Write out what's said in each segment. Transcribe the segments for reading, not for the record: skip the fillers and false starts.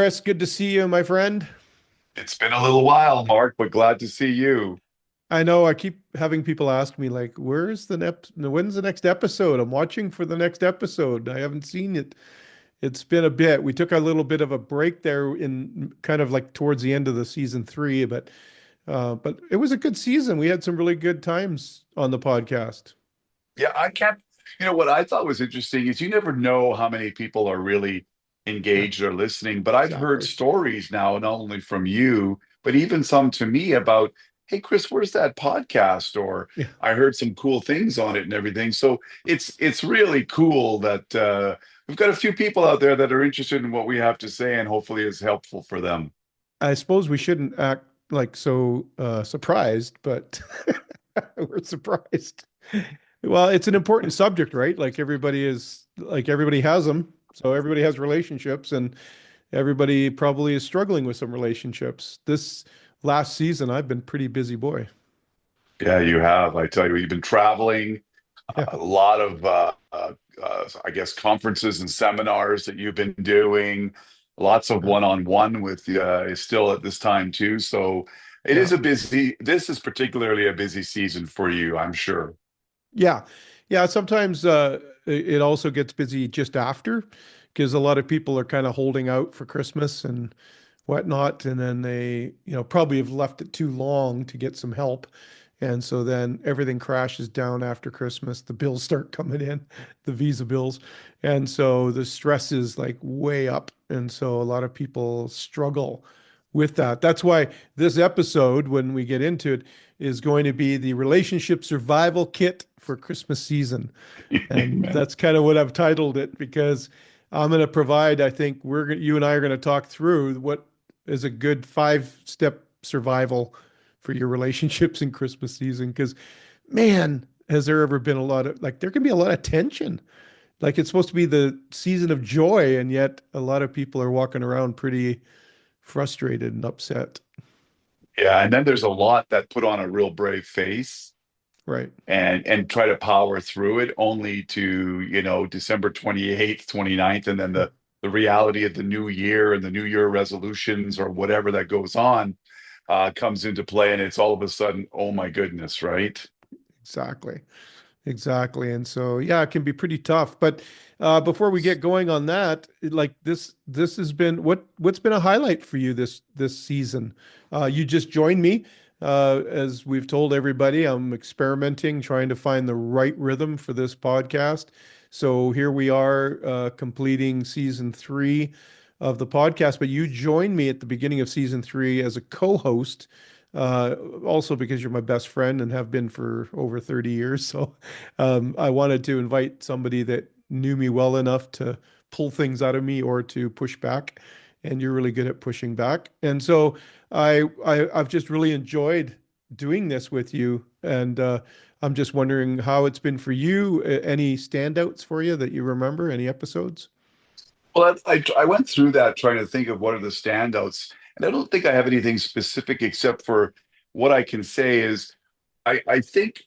Chris, good to see you, my friend. It's been a little while, Mark, but glad to see you. I know I keep having people ask me like, when's the next episode? I'm watching for the next episode. I haven't seen it. It's been a bit. We took a little bit of a break there in kind of like towards the end of the season three, but it was a good season. We had some really good times on the podcast. Yeah, I can't. What I thought was interesting is you never know how many people are really Yeah, engaged or listening. But I've heard exactly. stories now, not only from you, but even some to me about, hey, Chris, where's that podcast? Or Yeah. I heard some cool things on it and everything. So it's really cool that we've got a few people out there that are interested in what we have to say, and hopefully it's helpful for them. I suppose we shouldn't act like so surprised, but we're surprised. Well, it's an important subject, right? Like everybody has them. So everybody has relationships and everybody probably is struggling with some relationships. This last season, I've been pretty busy boy. Yeah, you have. I tell you, you've been traveling. Yeah. A lot of I guess conferences and seminars that you've been doing, lots of one-on-one with still at this time too. So it Yeah. is a busy, this is particularly a busy season for you, I'm sure. Yeah. Yeah. Sometimes it also gets busy just after because a lot of people are kind of holding out for Christmas and whatnot. And then they, probably have left it too long to get some help. And so then everything crashes down after Christmas. The bills start coming in, the visa bills. And so the stress is like way up. And so a lot of people struggle with that. That's why this episode, when we get into it, is going to be the relationship survival kit for Christmas season. And that's kind of what I've titled it because I'm going to provide, I think you and I are going to talk through what is a good 5-step survival for your relationships in Christmas season. Because, man, has there ever been there can be a lot of tension. Like it's supposed to be the season of joy, and yet a lot of people are walking around pretty frustrated and upset. Yeah, and then there's a lot that put on a real brave face Right. and try to power through it only to, December 28th, 29th, and then the reality of the new year and the new year resolutions or whatever that goes on comes into play, and it's all of a sudden, oh my goodness, right? Exactly. Exactly. And so, yeah, it can be pretty tough. But before we get going on that, this has been what's been a highlight for you this season? You just joined me. As we've told everybody, I'm experimenting, trying to find the right rhythm for this podcast. So here we are, completing season three of the podcast. But you joined me at the beginning of season three as a co-host. Also because you're my best friend and have been for over 30 years. So I wanted to invite somebody that knew me well enough to pull things out of me or to push back. And you're really good at pushing back. And so I've just really enjoyed doing this with you. And I'm just wondering how it's been for you. Any standouts for you that you remember? Any episodes? Well, I went through that trying to think of what are the standouts, and I don't think I have anything specific except for what I can say is I think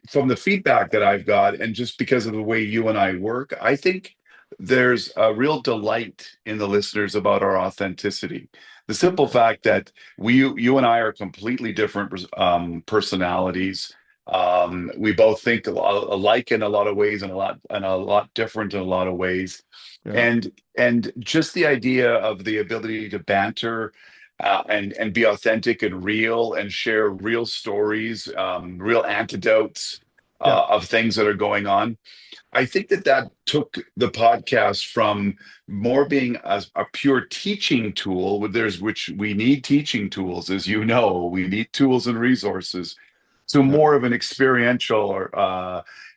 from the feedback that I've got, and just because of the way you and I work, I think there's a real delight in the listeners about our authenticity. The simple fact that you and I are completely different personalities. We both think alike in a lot of ways, and a lot different in a lot of ways. Yeah. And just the idea of the ability to banter and be authentic and real and share real stories, real antidotes Yeah. of things that are going on. I think that took the podcast from more being a pure teaching tool, which we need teaching tools, as you know, we need tools and resources, to Yeah. more of an experiential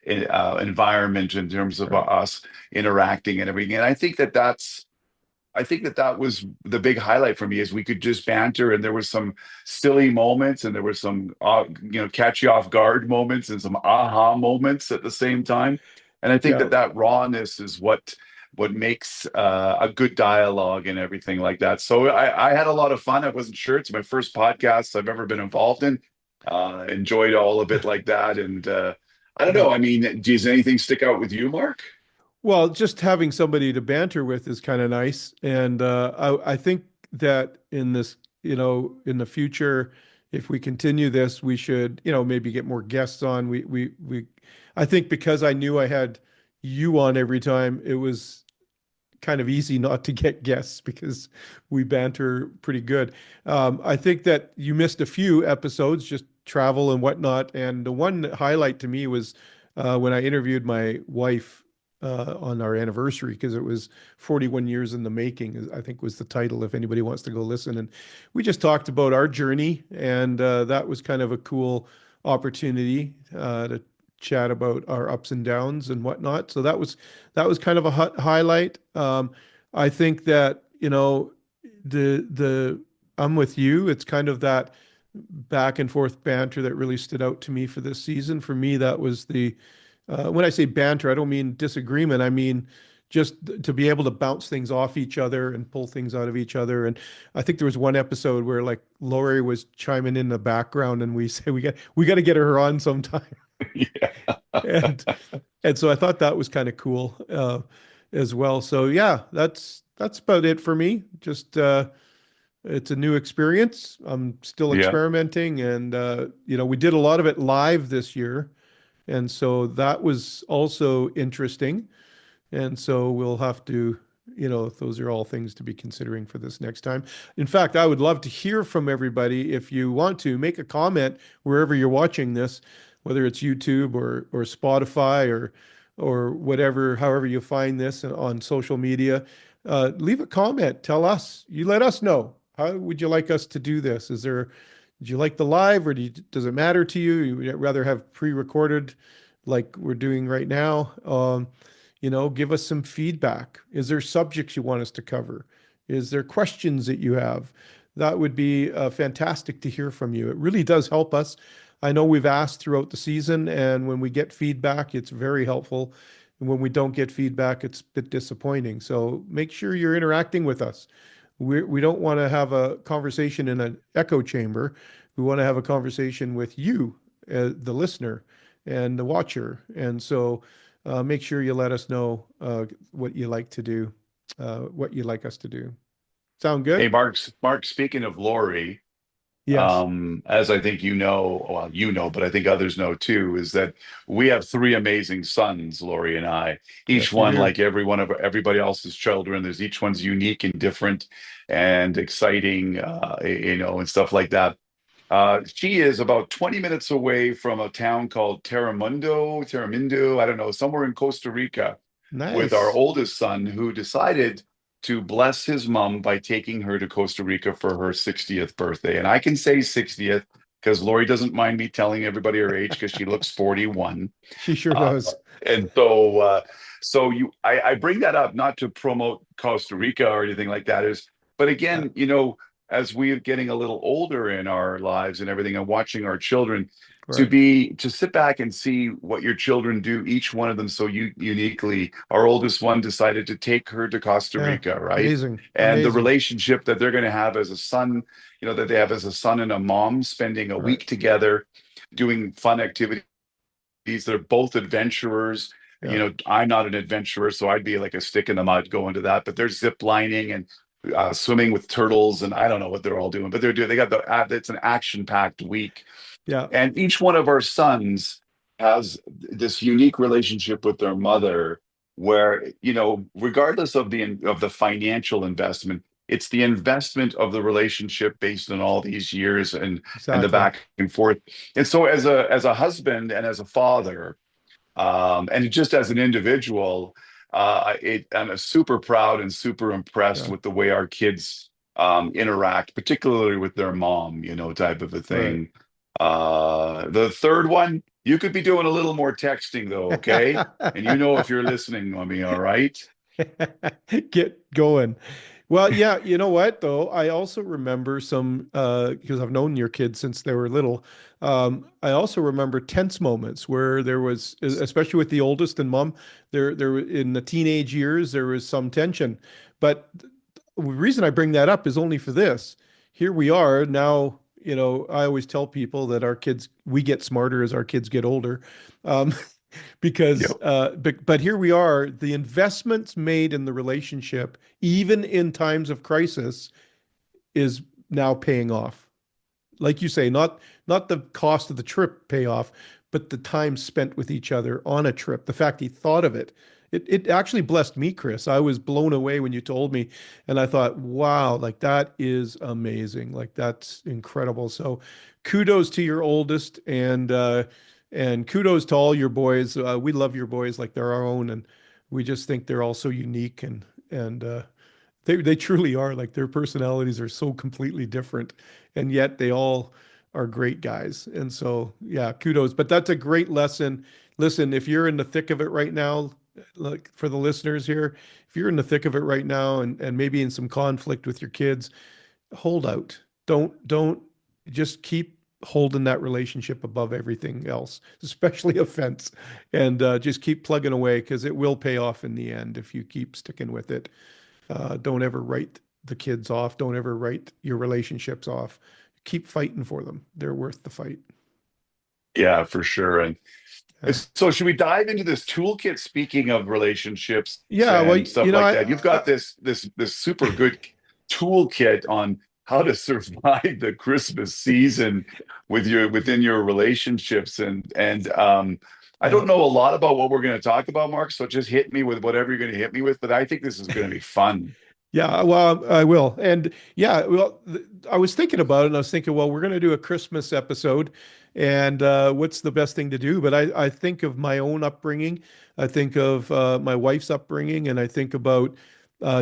environment in terms of Right. us interacting and everything. And I think that was the big highlight for me is we could just banter, and there was some silly moments, and there were some catch you off guard moments, and some aha moments at the same time. And I think Yeah. that rawness is what makes a good dialogue and everything like that. So I had a lot of fun. I wasn't sure. It's my first podcast I've ever been involved in. Enjoyed all of it like that. And I don't Yeah. know. I mean, does anything stick out with you, Mark? Well, just having somebody to banter with is kind of nice. And I think that in this, in the future, if we continue this, we should, maybe get more guests on. I think because I knew I had you on every time, it was kind of easy not to get guests because we banter pretty good. I think that you missed a few episodes, just travel and whatnot. And the one highlight to me was when I interviewed my wife on our anniversary, because it was 41 years in the making, I think was the title, if anybody wants to go listen. And we just talked about our journey, and that was kind of a cool opportunity to chat about our ups and downs and whatnot. So that was kind of a highlight. I think that, the I'm with you. It's kind of that back and forth banter that really stood out to me for this season. For me, that was the when I say banter, I don't mean disagreement. I mean just to be able to bounce things off each other and pull things out of each other. And I think there was one episode where like Lori was chiming in the background, and we say we got to get her on sometime. Yeah. And and so I thought that was kind of cool as well. So yeah, that's about it for me. Just it's a new experience. I'm still Yeah. experimenting, and we did a lot of it live this year, and so that was also interesting. And so we'll have to, those are all things to be considering for this next time. In fact, I would love to hear from everybody. If you want to make a comment wherever you're watching this, whether it's YouTube or Spotify or whatever, however you find this on social media, leave a comment. Tell us. You let us know. How would you like us to do this? Do you like the live, or does it matter to you? You'd rather have pre-recorded like we're doing right now? Give us some feedback. Is there subjects you want us to cover? Is there questions that you have? That would be fantastic to hear from you. It really does help us. I know we've asked throughout the season, and when we get feedback, it's very helpful. And when we don't get feedback, it's a bit disappointing. So make sure you're interacting with us. We don't want to have a conversation in an echo chamber. We want to have a conversation with you, the listener and the watcher. And so make sure you let us know what you like to do, what you like us to do. Sound Hey, good? Mark, speaking of Lori, Yes. as I think you know, well, you know, but I think others know too, is that we have three amazing sons, Lori and I. Each Yes, we one, do. like every one of everybody else's children, there's each one's unique and different and exciting, and stuff like that. She is about 20 minutes away from a town called Terramundo, I don't know, somewhere in Costa Rica, with our Nice. oldest son, who decided to bless his mom by taking her to Costa Rica for her 60th birthday. And I can say 60th because Lori doesn't mind me telling everybody her age because she looks 41. She sure Uh, does. and so I bring that up not to promote Costa Rica or anything like that, but Yeah, again, as we're getting a little older in our lives and everything, and watching our children, right. to sit back and see what your children do, each one of them so uniquely. Our oldest one decided to take her to Costa Yeah. Rica, right? Amazing. And the Amazing. relationship that they're going to have as a son, that they have as a son and a mom, spending a Right. week together, doing fun activities. They're both adventurers. Yeah. I'm not an adventurer, so I'd be like a stick in the mud going to that. But they're zip lining and swimming with turtles, and I don't know what they're all doing, but they're doing. They got it's an action-packed week, Yeah. and each one of our sons has this unique relationship with their mother, where regardless of the financial investment, it's the investment of the relationship based on all these years and the Exactly. back and forth. And so as a husband and as a father, and just as an individual, I'm super proud and super impressed Yeah. with the way our kids interact, particularly with their mom, type of a Right. thing. The third one, you could be doing a little more texting though, okay? And if you're listening to me, all right? Get going. Well, yeah, you know what though? I also remember some because I've known your kids since they were little. I also remember tense moments where there was, especially with the oldest and mom, in the teenage years there was some tension. But the reason I bring that up is only for this. Here we are now. I always tell people that we get smarter as our kids get older. Um, because Yep. but here we are, the investments made in the relationship, even in times of crisis, is now paying off. Like you say, not the cost of the trip pay off, but the time spent with each other on a trip. The fact he thought of it. It actually blessed me, Chris. I was blown away when you told me, and I thought, wow, like that is amazing. Like that's incredible. So kudos to your oldest and kudos to all your boys. We love your boys like they're our own, and we just think they're all so unique and they truly are. Like their personalities are so completely different, and yet they all are great guys. And so, yeah, kudos. But that's a great lesson. Listen, if you're in the thick of it right now, like for the listeners here, if you're in the thick of it right now and maybe in some conflict with your kids, hold out. Don't just keep holding that relationship above everything else, especially offense, and just keep plugging away because it will pay off in the end if you keep sticking with it. Don't ever write the kids off. Don't ever write your relationships off. Keep fighting for them. They're worth the fight. Yeah, for sure. And Yeah. so should we dive into this toolkit? Speaking of relationships Yeah. Well, and stuff like that, you've got this super good toolkit on how to survive the Christmas season with your within your relationships and I yeah. don't know a lot about what we're going to talk about, Mark, so just hit me with whatever you're going to hit me with, but I think this is going to be fun. Yeah, well, I will. And yeah, well, I was thinking about it and I was thinking, well, we're going to do a Christmas episode and what's the best thing to do? But I think of my own upbringing. I think of my wife's upbringing and I think about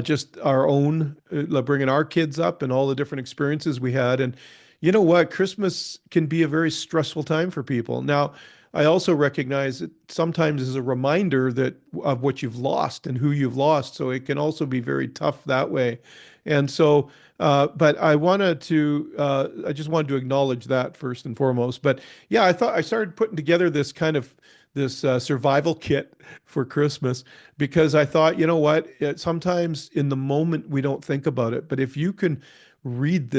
just our own, bringing our kids up and all the different experiences we had. And you know what? Christmas can be a very stressful time for people. Now, I also recognize it sometimes is a reminder that of what you've lost and who you've lost. So it can also be very tough that way. And so, but I just wanted to acknowledge that first and foremost. But yeah, I thought I started putting together this kind of this survival kit for Christmas because I thought, you know what, sometimes in the moment we don't think about it, but if you can read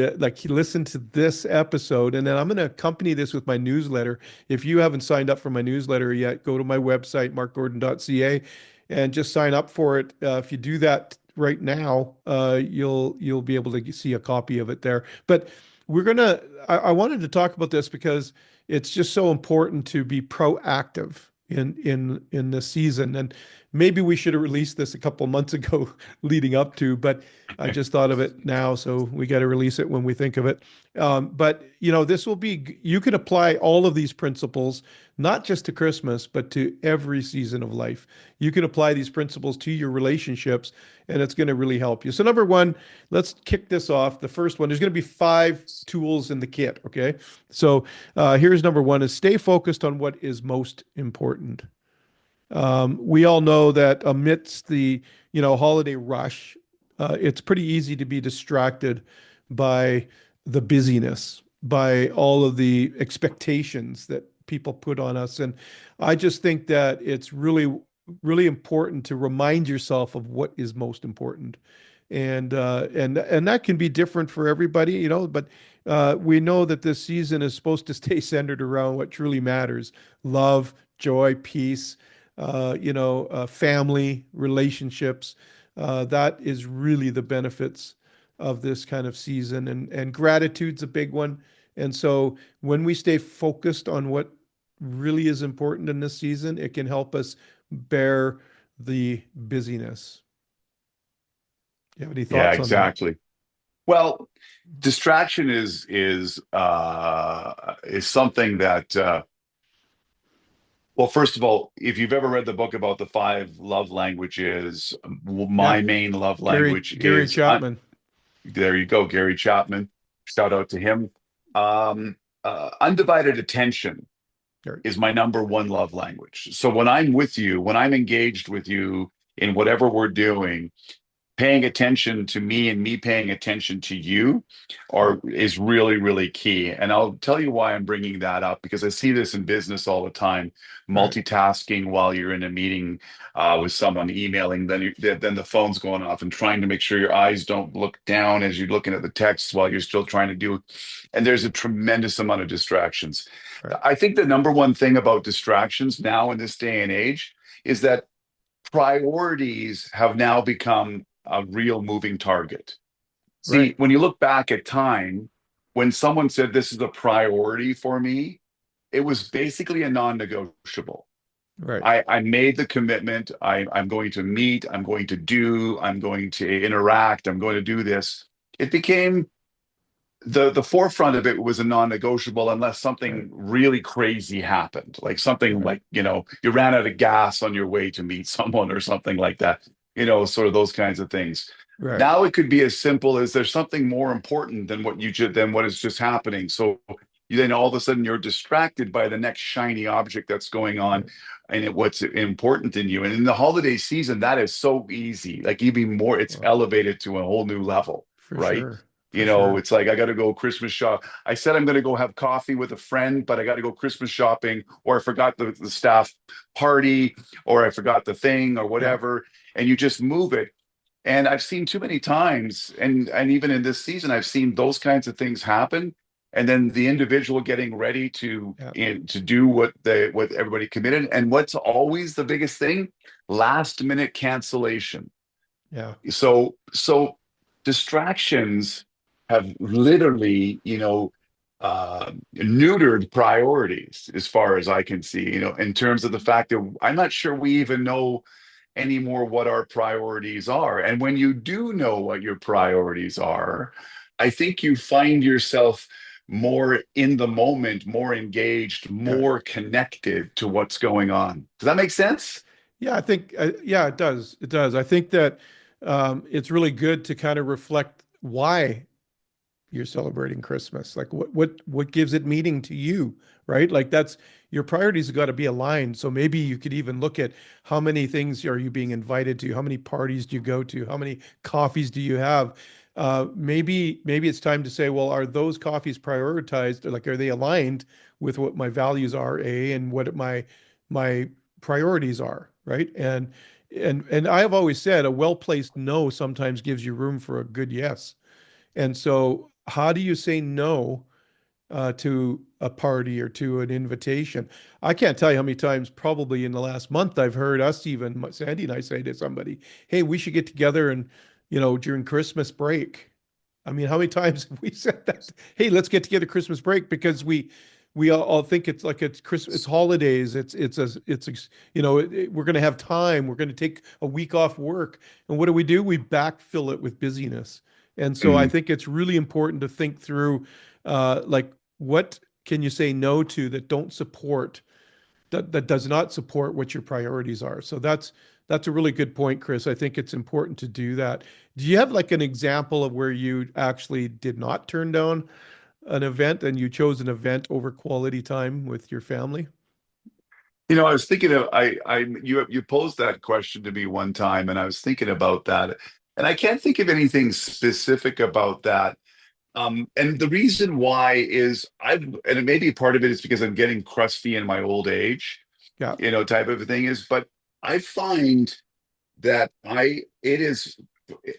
listen to this episode, and then I'm going to accompany this with my newsletter. If you haven't signed up for my newsletter yet, go to my website, markgordon.ca, and just sign up for it. If you do that right now, you'll be able to see a copy of it there. But I wanted to talk about this because it's just so important to be proactive in this season. And maybe we should have released this a couple months ago leading up to, but I just thought of it now, so we got to release it when we think of it. But you know, you can apply all of these principles not just to Christmas, but to every season of life. You can apply these principles to your relationships, and it's going to really help you. So, number one, let's kick this off. The first one, there's going to be 5 tools in the kit. Okay, so here's number one: is stay focused on what is most important. We all know that amidst the, holiday rush, it's pretty easy to be distracted by the busyness, by all of the expectations that people put on us. And I just think that it's really, really important to remind yourself of what is most important. And that can be different for everybody, but we know that this season is supposed to stay centered around what truly matters: love, joy, peace, family, relationships. That is really the benefits of this kind of season, and gratitude's a big one. And so when we stay focused on what really is important in this season, it can help us bear the busyness. You have any Yeah, thoughts on that? exactly. Well, distraction is something that well, first of all, if you've ever read the book about the 5 love languages, Yeah, my main love Gary language Gary is Chapman. there you go, Gary Chapman. Shout out to him. Undivided attention Gary. is my number one love language. So when I'm with you, when I'm engaged with you in whatever we're doing, paying attention to me and me paying attention to you Right, is really really key. And I'll tell you why I'm bringing that up, because I see this in business all the time. right, Multitasking while you're in a meeting with someone, emailing, then the phone's going off, and trying to make sure your eyes don't look down as you're looking at the text while you're still trying to do. And there's a tremendous amount of distractions. right. I think the number one thing about distractions now in this day and age is that priorities have now become a real moving target. See, Right. when you look back at time, when someone said this is a priority for me, it was basically a non-negotiable. Right. I made the commitment. I'm going to meet, I'm going to do, I'm going to interact, I'm going to do this. It became the forefront of it was a non-negotiable unless Right. something really crazy happened, like something Right. like, you ran out of gas on your way to meet someone or something like that, sort of those kinds of things. Right. Now it could be as simple as there's something more important than what is just happening. So you then all of a sudden you're distracted by the next shiny object that's going on Right. and what's important in you. And in the holiday season, that is so easy. Like even more, it's Well, elevated to a whole new level, for right? sure. For sure. It's like I got to go Christmas shop. I said I'm going to go have coffee with a friend, but I got to go Christmas shopping, or I forgot the staff party, or I forgot the thing, or Yeah. whatever. And you just move it. And I've seen too many times, and even in this season, I've seen those kinds of things happen. And then the individual getting ready Yeah. to do what everybody committed. And what's always the biggest thing? Last minute cancellation. Yeah. So distractions have literally, neutered priorities as far as I can see, in terms of the fact that I'm not sure we even know anymore what our priorities are. And when you do know what your priorities are, I think you find yourself more in the moment, more engaged, Yeah. more connected to what's going on. Does that make sense? Yeah, I think, yeah, it does. It does. I think that it's really good to kind of reflect why you're celebrating Christmas. Like what gives it meaning to you, right? Like that's your priorities have got to be aligned. So maybe you could even look at how many things are you being invited to? How many parties do you go to? How many coffees do you have? Maybe it's time to say, well, are those coffees prioritized? Or like, are they aligned with what my values are, A, and what my priorities are, right? And I have always said a well-placed no sometimes gives you room for a good yes. And so, how do you say no to a party or to an invitation? I can't tell you how many times, probably in the last month, I've heard us, even Sandy and I, say to somebody, "Hey, we should get together and, during Christmas break." I mean, how many times have we said that? Hey, let's get together Christmas break because we all think it's like it's Christmas, it's holidays, we're going to have time, we're going to take a week off work, and what do? We backfill it with busyness, and so I Mm. think it's really important to think through, like what can you say no to that don't support that does not support what your priorities are. So that's a really good point, Chris. I think it's important to do that. Do you have like an example of where you actually did not turn down an event and you chose an event over quality time with your family? I was thinking of you posed that question to me one time, and I was thinking about that, and I can't think of anything specific about that. And the reason why is and maybe part of it is because I'm getting crusty in my old age, Yeah, type of a thing is, but I find that it is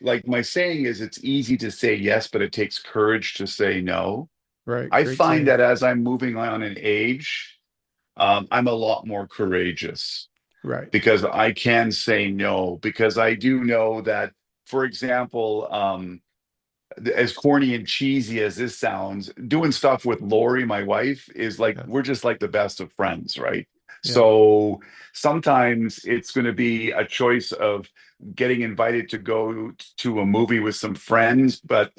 like my saying is it's easy to say yes, but it takes courage to say no. right. I Great find saying. that as I'm moving on in age, I'm a lot more courageous Right. because I can say no, because I do know that, for example, as corny and cheesy as this sounds, doing stuff with Lori, my wife, is like Yeah. we're just like the best of friends, right? Yeah. So sometimes it's going to be a choice of getting invited to go to a movie with some friends, but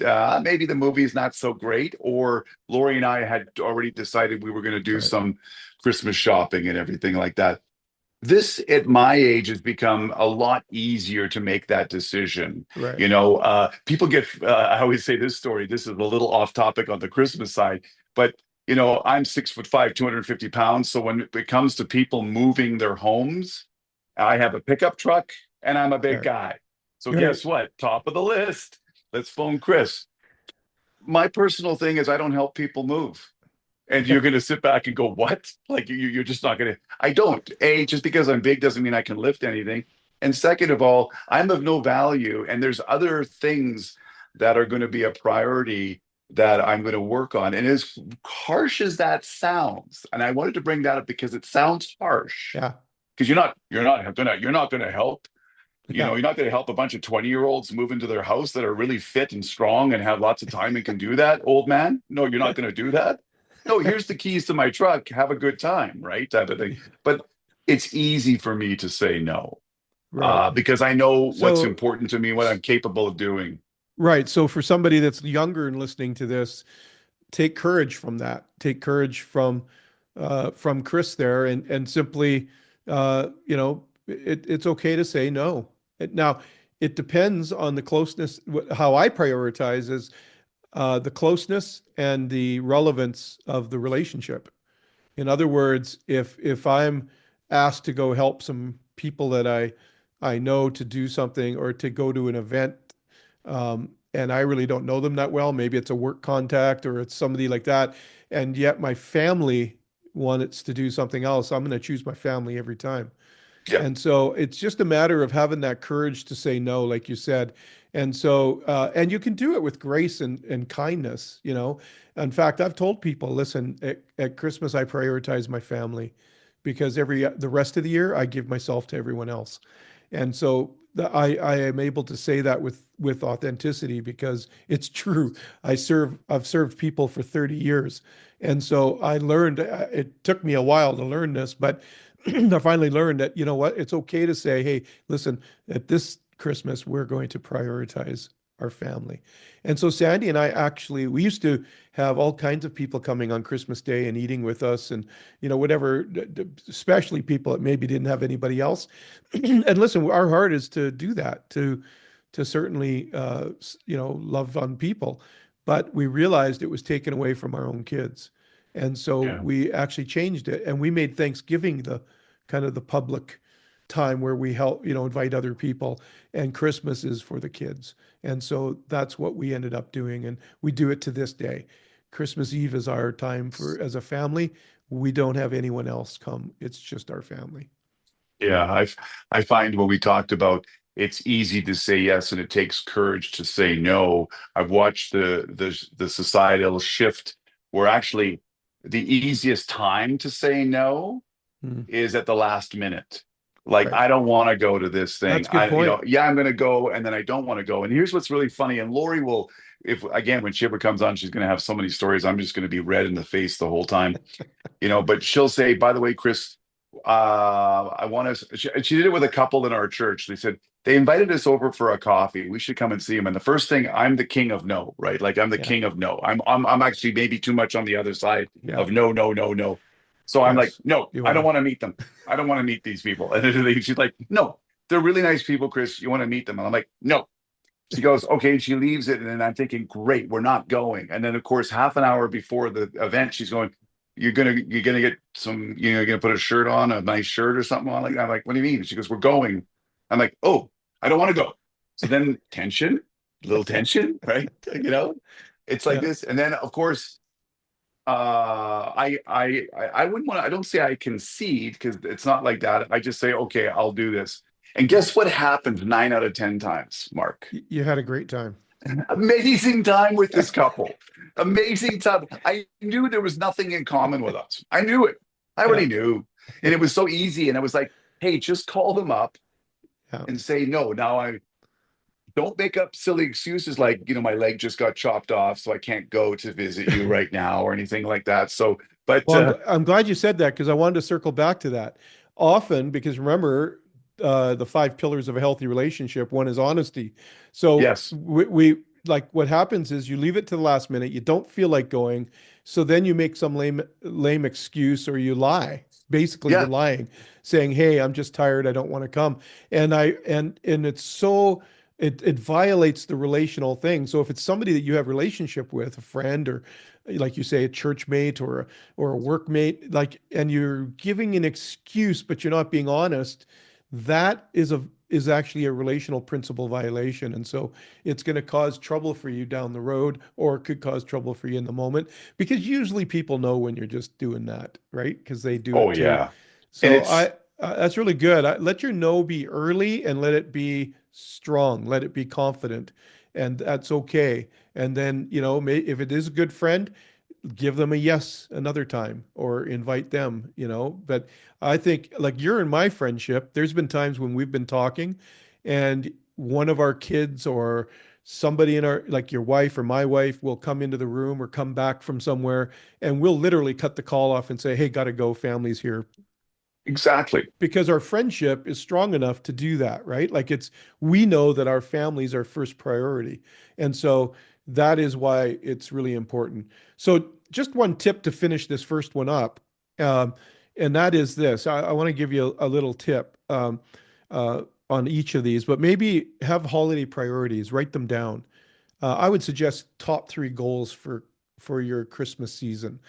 maybe the movie is not so great. Or Lori and I had already decided we were going to do Right. some Christmas shopping and everything like that. This at my age has become a lot easier to make that decision. Right. People get, I always say this story, this is a little off topic on the Christmas side, but I'm 6'5", 250 pounds. So when it comes to people moving their homes, I have a pickup truck and I'm a big Right. guy. So Right. guess what? Top of the list. Let's phone Chris. My personal thing is I don't help people move. And you're going to sit back and go, what? Like you're just not going to. I don't. A, just because I'm big doesn't mean I can lift anything. And second of all, I'm of no value. And there's other things that are going to be a priority that I'm going to work on. And as harsh as that sounds, and I wanted to bring that up because it sounds harsh, Yeah. because you're not gonna help. You Yeah. know, you're not going to help a bunch of 20-year-olds move into their house that are really fit and strong and have lots of time and can do that, old man. No, you're not going to do that. No, here's the keys to my truck. Have a good time, right? Type of thing. But it's easy for me to say no, Right. because I know what's So, important to me, what I'm capable of doing. right. So for somebody that's younger and listening to this, take courage from that. Take courage from Chris there, and simply, it's okay to say no. Now, it depends on the closeness. How I prioritize is the closeness and the relevance of the relationship. In other words, if I'm asked to go help some people that I know to do something or to go to an event, and I really don't know them that well, maybe it's a work contact or it's somebody like that, and yet my family wants to do something else, I'm going to choose my family every time. Yeah, And so it's just a matter of having that courage to say no, like you said. And so, and you can do it with grace and kindness, you know. In fact, I've told people, listen, at Christmas, I prioritize my family because the rest of the year, I give myself to everyone else. And so I am able to say that with authenticity because it's true. I've served people for 30 years. And so I learned, it took me a while to learn this, but I finally learned that, you know what, it's okay to say, hey, listen, at this Christmas, we're going to prioritize our family. And so Sandy and I actually, we used to have all kinds of people coming on Christmas Day and eating with us and, whatever, especially people that maybe didn't have anybody else. And listen, our heart is to do that, to certainly, love on people. But we realized it was taken away from our own kids. And so yeah, we actually changed it and we made Thanksgiving the kind of the public time where we help, invite other people, and Christmas is for the kids. And so that's what we ended up doing. And we do it to this day. Christmas Eve is our time for as a family. We don't have anyone else come. It's just our family. yeah. I find when we talked about it's easy to say yes and it takes courage to say no. I've watched the societal shift where actually the easiest time to say no Mm, is at the last minute. Like, right. I don't want to go to this thing. That's a good point. Yeah, I'm going to go, and then I don't want to go. And here's what's really funny. And Lori will, if again, when she ever comes on, she's going to have so many stories. I'm just going to be red in the face the whole time, but she'll say, by the way, Chris, I want to, she did it with a couple in our church. They said, they invited us over for a coffee. We should come and see him. And the first thing, I'm the king of no, right? Like I'm the Yeah. king of no. I'm actually maybe too much on the other side Yeah. of no, no, no, no. So I'm like, Yes, no, you I don't are. want to meet them. I don't want to meet these people. And then she's like, no, they're really nice people, Chris. You want to meet them? And I'm like, no. She goes, okay. And she leaves it. And then I'm thinking, great, we're not going. And then, of course, half an hour before the event, she's going, you're gonna get some, you're gonna put a shirt on, a nice shirt or something on. Like, I'm like, what do you mean? She goes, we're going. I'm like, oh, I don't want to go. So then tension, little tension, right? It's like Yeah. this. And then of course, I wouldn't want to, I don't say I concede because it's not like that. I just say, okay, I'll do this. And guess what happened 9 out of 10 times, Mark? You had a great time. Amazing time with this couple. Amazing time. I knew there was nothing in common with us. I knew it. I Yeah. already knew. And it was so easy. And I was like, hey, just call them up Yeah. and say no. Now I don't make up silly excuses like, my leg just got chopped off, so I can't go to visit you right now or anything like that. So, but Well, I'm glad you said that because I wanted to circle back to that. Often, because remember, the five pillars of a healthy relationship, one is honesty. So yes. we like what happens is you leave it to the last minute, you don't feel like going, so then you make some lame excuse or you lie. Basically, you're Yeah. lying, saying, "Hey, I'm just tired, I don't want to come." And it's so it violates the relational thing. So if it's somebody that you have relationship with, a friend or like you say, a church mate or a workmate, like, and you're giving an excuse, but you're not being honest, that is actually a relational principle violation. And so it's going to cause trouble for you down the road, or it could cause trouble for you in the moment, because usually people know when you're just doing that, right? Because they do Oh it too. yeah. And So it's that's really good. Let your no be early and let it be strong. Let it be confident, and that's okay. And then, if it is a good friend, give them a yes another time or invite them. But I think like you're in my friendship, there's been times when we've been talking and one of our kids or somebody in our, like your wife or my wife, will come into the room or come back from somewhere, and we'll literally cut the call off and say, "Hey, gotta go, family's here," Exactly. because our friendship is strong enough to do that, right? Like it's, we know that our families are first priority. And so that is why it's really important. So just one tip to finish this first one up. Um, and that is this, I want to give you a little tip on each of these, but maybe have holiday priorities, write them down. I would suggest top three goals for your Christmas season.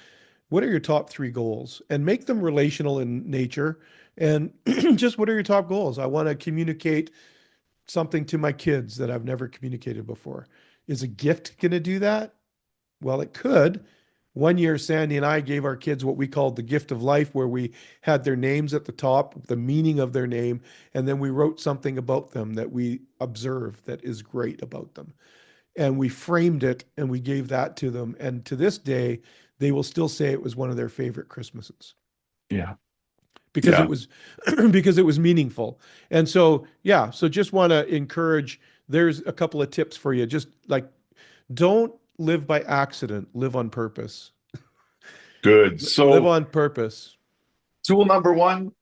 What are your top three goals? And make them relational in nature. And just what are your top goals? I want to communicate something to my kids that I've never communicated before. Is a gift going to do that? Well, it could. One year, Sandy and I gave our kids what we called the gift of life, where we had their names at the top, the meaning of their name, and then we wrote something about them that we observed that is great about them, and we framed it and we gave that to them. And to this day, they will still say it was one of their favorite Christmases Yeah. because it Yeah. was because it was meaningful. And so, yeah, so just want to encourage, there's a couple of tips for you. Just like, don't live by accident, live on purpose. Good. Live So on purpose. tool number one,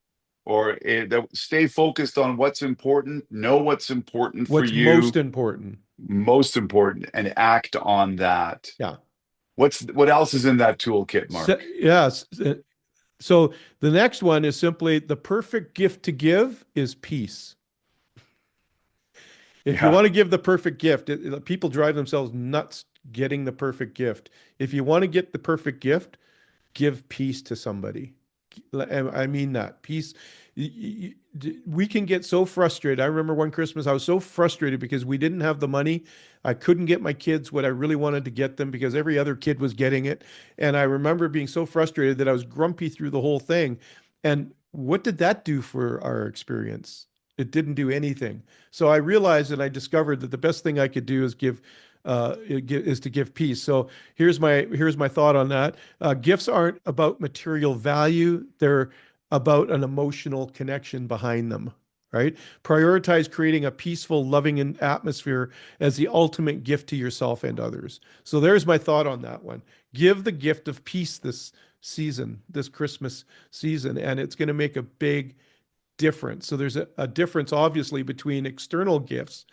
or stay focused on what's important, know what's important for What's most you, important. most important, and act on that. Yeah. What else is in that toolkit, So, Mark? yes. So the next one is simply, the perfect gift to give is peace. If you Yeah. want to give the perfect gift, people drive themselves nuts getting the perfect gift. If you want to get the perfect gift, give peace to somebody. I mean that peace. We can get so frustrated. I remember one Christmas, I was so frustrated because we didn't have the money. I couldn't get my kids what I really wanted to get them because every other kid was getting it. And I remember being so frustrated that I was grumpy through the whole thing. And what did that do for our experience? It didn't do anything. So I realized and I discovered that the best thing I could do is is to give peace. So here's my thought on that. Gifts aren't about material value; they're about an emotional connection behind them. Right? Prioritize creating a peaceful, loving atmosphere as the ultimate gift to yourself and others. So there's my thought on that one. Give the gift of peace this season, this Christmas season, and it's going to make a big difference. So there's a difference, obviously, between external gifts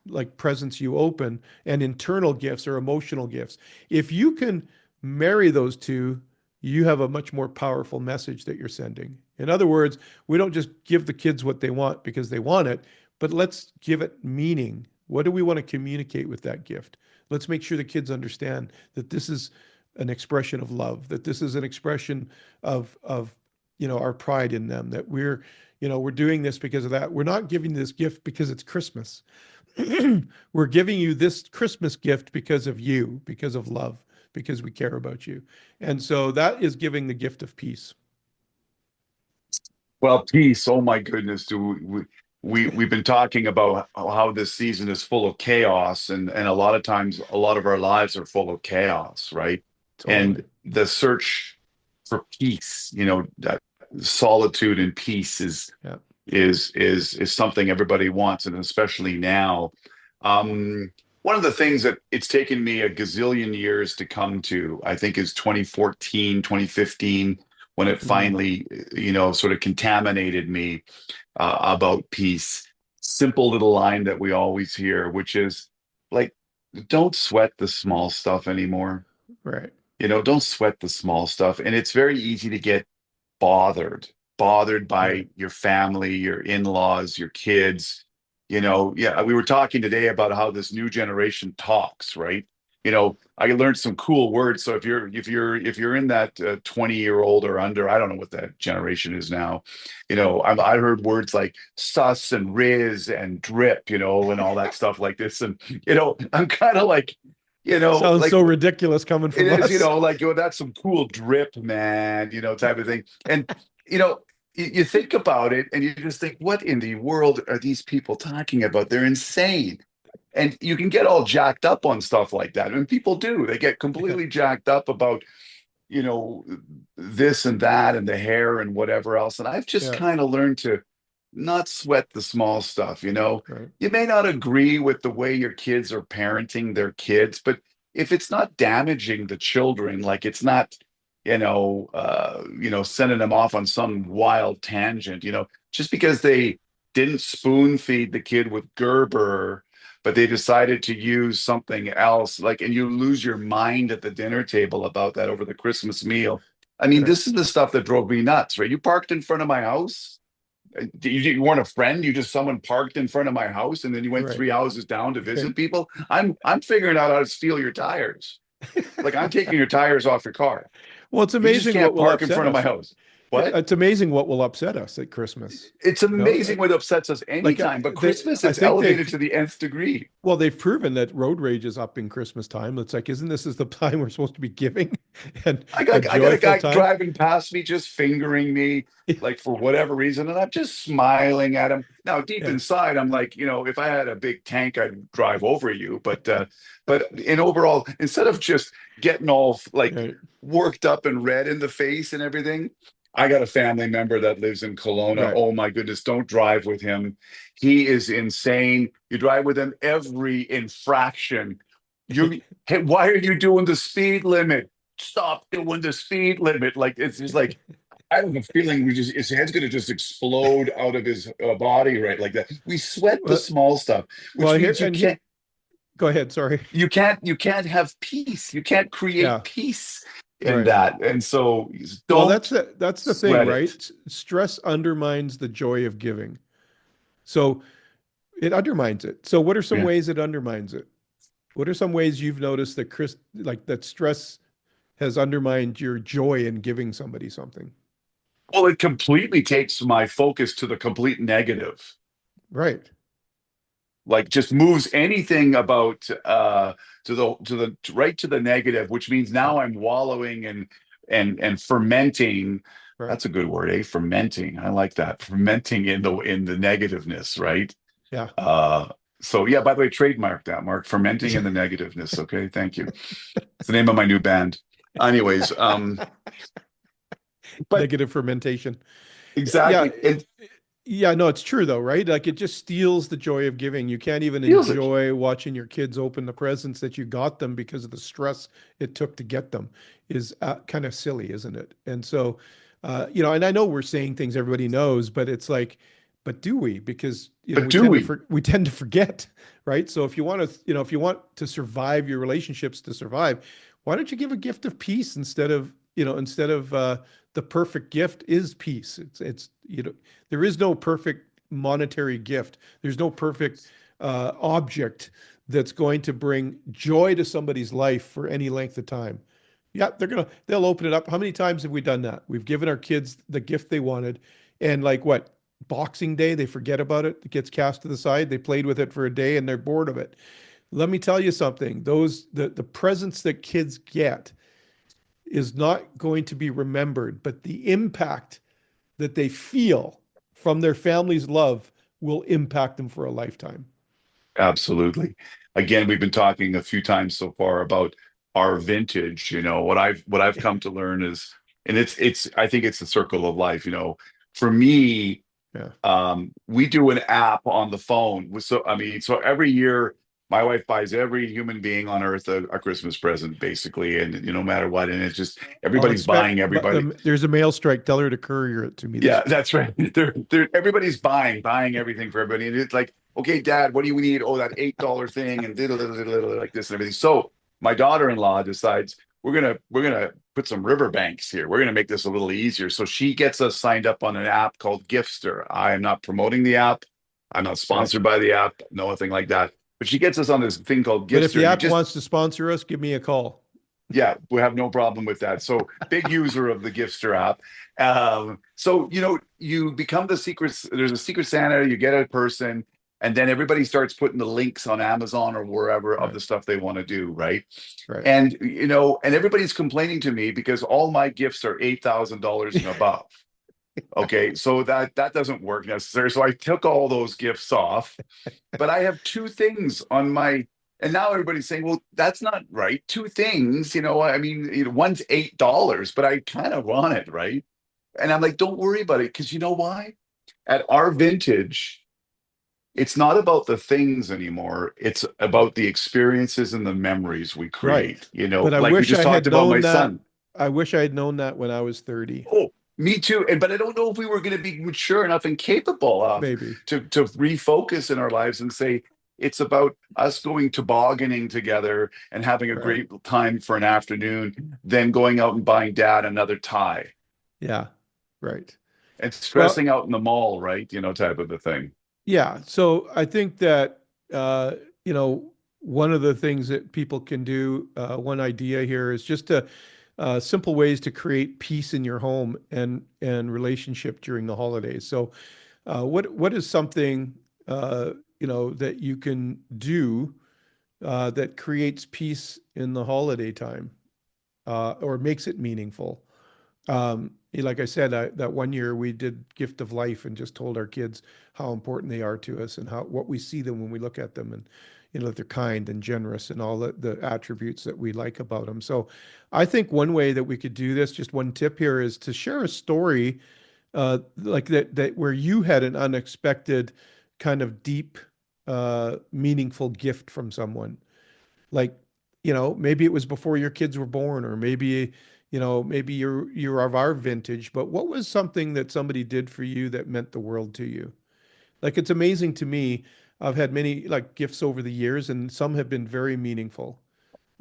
like presents you open and internal gifts or emotional gifts. If you can marry those two, you have a much more powerful message that you're sending. In other words, we don't just give the kids what they want because they want it, but let's give it meaning. What do we want to communicate with that gift? Let's make sure the kids understand that this is an expression of love, that this is an expression of our pride in them, that we're doing this because of that. We're not giving this gift because it's Christmas. We're giving you this Christmas gift because of you, because of love, because we care about you. And so that is giving the gift of peace. Well, peace. Oh my goodness, do we've been talking about how this season is full of chaos, and a lot of times a lot of our lives are full of chaos, right? Totally. And the search for peace, that solitude and peace Yeah. is something everybody wants, and especially now. One of the things that it's taken me a gazillion years to come to, I think, is 2014, 2015, when it Mm, finally, sort of contaminated me about peace. Simple little line that we always hear, which is like, don't sweat the small stuff anymore. right. Don't sweat the small stuff. And it's very easy to get bothered Right. by your family, your in-laws, your kids. Yeah, we were talking today about how this new generation talks, right? I learned some cool words. So if you're in that 20-year-old or under, I don't know what that generation is now. I heard words like sus and riz and drip, and all that stuff like this. And I'm kind of like, Sounds like so ridiculous coming it from is, us. like, that's some cool drip, man, type of thing. And, you know, you think about it and you just think, what in the world are these people talking about? They're insane. And you can get all jacked up on stuff like that. I mean, people do. They get Yeah. completely jacked up about, you know, this and that and the hair and whatever else. And I've just Yeah. kind of learned to not sweat the small stuff, you know. Right. You may not agree with the way your kids are parenting their kids, but if it's not damaging the children, like it's not, sending them off on some wild tangent, just because they didn't spoon feed the kid with Gerber, but they decided to use something else, like, and you lose your mind at the dinner table about that over the Christmas meal. I mean, Right. this is the stuff that drove me nuts, right? You parked in front of my house. You weren't a friend. You just someone parked in front of my house, and then you went Right. three houses down to Right. visit people. I'm figuring out how to steal your tires. Like I'm taking your tires off your car. Well, it's You just amazing what can't will park in upset front of my us. house. What? It's amazing what will upset us at Christmas. It's You know, amazing what upsets us like anytime, but they, Christmas, I it's think elevated they've to the nth degree. well, they've proven that road rage is up in Christmas time. It's like, isn't this is the time we're supposed to be giving and a I got a joyful guy time? driving past me, just fingering me, like for whatever reason, and I'm just smiling at him. Now, deep Yeah. inside, I'm like, if I had a big tank, I'd drive over you. But in overall, instead of just getting all like Right. worked up and red in the face and everything, I got a family member that lives in Kelowna. Right. Oh my goodness, don't drive with him. He is insane. You drive with him, every infraction. Hey, why are you doing the speed limit? Stop doing the speed limit. Like it's just like I have a feeling we just his head's gonna just explode out of his body right like that. We sweat the Well, small stuff, well, which here means and here, go ahead. Sorry. you can't have peace. You can't create Yeah. peace in Right. that. And so Well, don't that's the thing, sweat right? it. Stress undermines the joy of giving. So it undermines it. So what are some Yeah. ways it undermines it? What are some ways you've noticed that that stress has undermined your joy in giving somebody something? Well, it completely takes my focus to the complete negative. Right. Like just moves anything about to the right to the negative, which means Yeah. now I'm wallowing and fermenting. Right. That's a good word, eh? Fermenting. I like that. Fermenting in the negativeness, right? Yeah. Uh so yeah, by the way, trademark that, Mark. Fermenting in the negativeness. Okay, thank you. It's the name of my new band. Anyways, but Negative fermentation. Yeah. exactly. And Yeah, no, it's true though, right? Like it just steals the joy of giving. You can't even feels it. enjoy watching your kids open the presents that you got them because of the stress it took to get them is kind of silly, isn't it? And so, and I know we're saying things everybody knows, but it's like, but do we? Because, But do we? we tend to forget, right? So if you want to, if you want to survive your relationships to survive, why don't you give a gift of peace instead of the perfect gift is peace. There is no perfect monetary gift. There's no perfect object that's going to bring joy to somebody's life for any length of time. Yeah, they'll open it up. How many times have we done that? We've given our kids the gift they wanted, and like what? Boxing Day, they forget about it. It gets cast to the side. They played with it for a day and they're bored of it. Let me tell you something. The presents that kids get is not going to be remembered, but the impact that they feel from their family's love will impact them for a lifetime. Absolutely. Again, we've been talking a few times so far about our vintage. What I've come to learn is, and it's I think it's the circle of life. For me, Yeah. we do an app on the phone. So I mean, so every year my wife buys every human being on earth a Christmas present, basically, and no matter what. And it's just I'll everybody's expect, buying but everybody. there's a mail strike. Tell her to courier it to me Yeah, this week. that's right. Everybody's buying everything for everybody. And it's like, okay, Dad, what do we need? Oh, that $8 thing and diddle, diddle, diddle, diddle, like this and everything. So my daughter-in-law decides we're gonna put some riverbanks here. We're gonna make this a little easier. So she gets us signed up on an app called Gifster. I am not promoting the app. I'm not Right. sponsored by the app, nothing like that. But she gets us on this thing called But if Gifster. the You app just wants to sponsor us, give me a call. yeah, we have no problem with that. So big user of the Gifster app. So you become the secret. There's a secret Santa. You get a person, and then everybody starts putting the links on Amazon or wherever of Right. the stuff they want to do, right? Right. And everybody's complaining to me because all my gifts are $8,000 and above. Okay, so that doesn't work necessarily. So I took all those gifts off, but I have two things on my, and now everybody's saying, well, that's not right. Two things, I mean, one's $8, but I kind of want it, right? And I'm like, don't worry about it, because you know why? At our vintage, it's not about the things anymore. It's about the experiences and the memories we Right. create. You know, But I like we wish just I talked had about my known that. son. I wish I had known that when I was 30, Oh, me too. And but I don't know if we were going to be mature enough and capable of maybe. to refocus in our lives and say it's about us going tobogganing together and having a Right. great time for an afternoon, then going out and buying dad another tie Yeah. Right. and Well, stressing out in the mall, right? You know, type of a thing. yeah. So I think that, uh, you know, one of the things that people can do, one idea here is just to simple ways to create peace in your home and relationship during the holidays. So, what is something that you can do that creates peace in the holiday time or makes it meaningful? Like I said, that one year we did Gift of Life and just told our kids how important they are to us and how what we see them when we look at them and that they're kind and generous and all the attributes that we like about them. So I think one way that we could do this, just one tip here, is to share a story like that where you had an unexpected kind of deep, meaningful gift from someone. Like, maybe it was before your kids were born, or maybe you're of our vintage, but what was something that somebody did for you that meant the world to you? Like, it's amazing to me. I've had many like gifts over the years, and some have been very meaningful.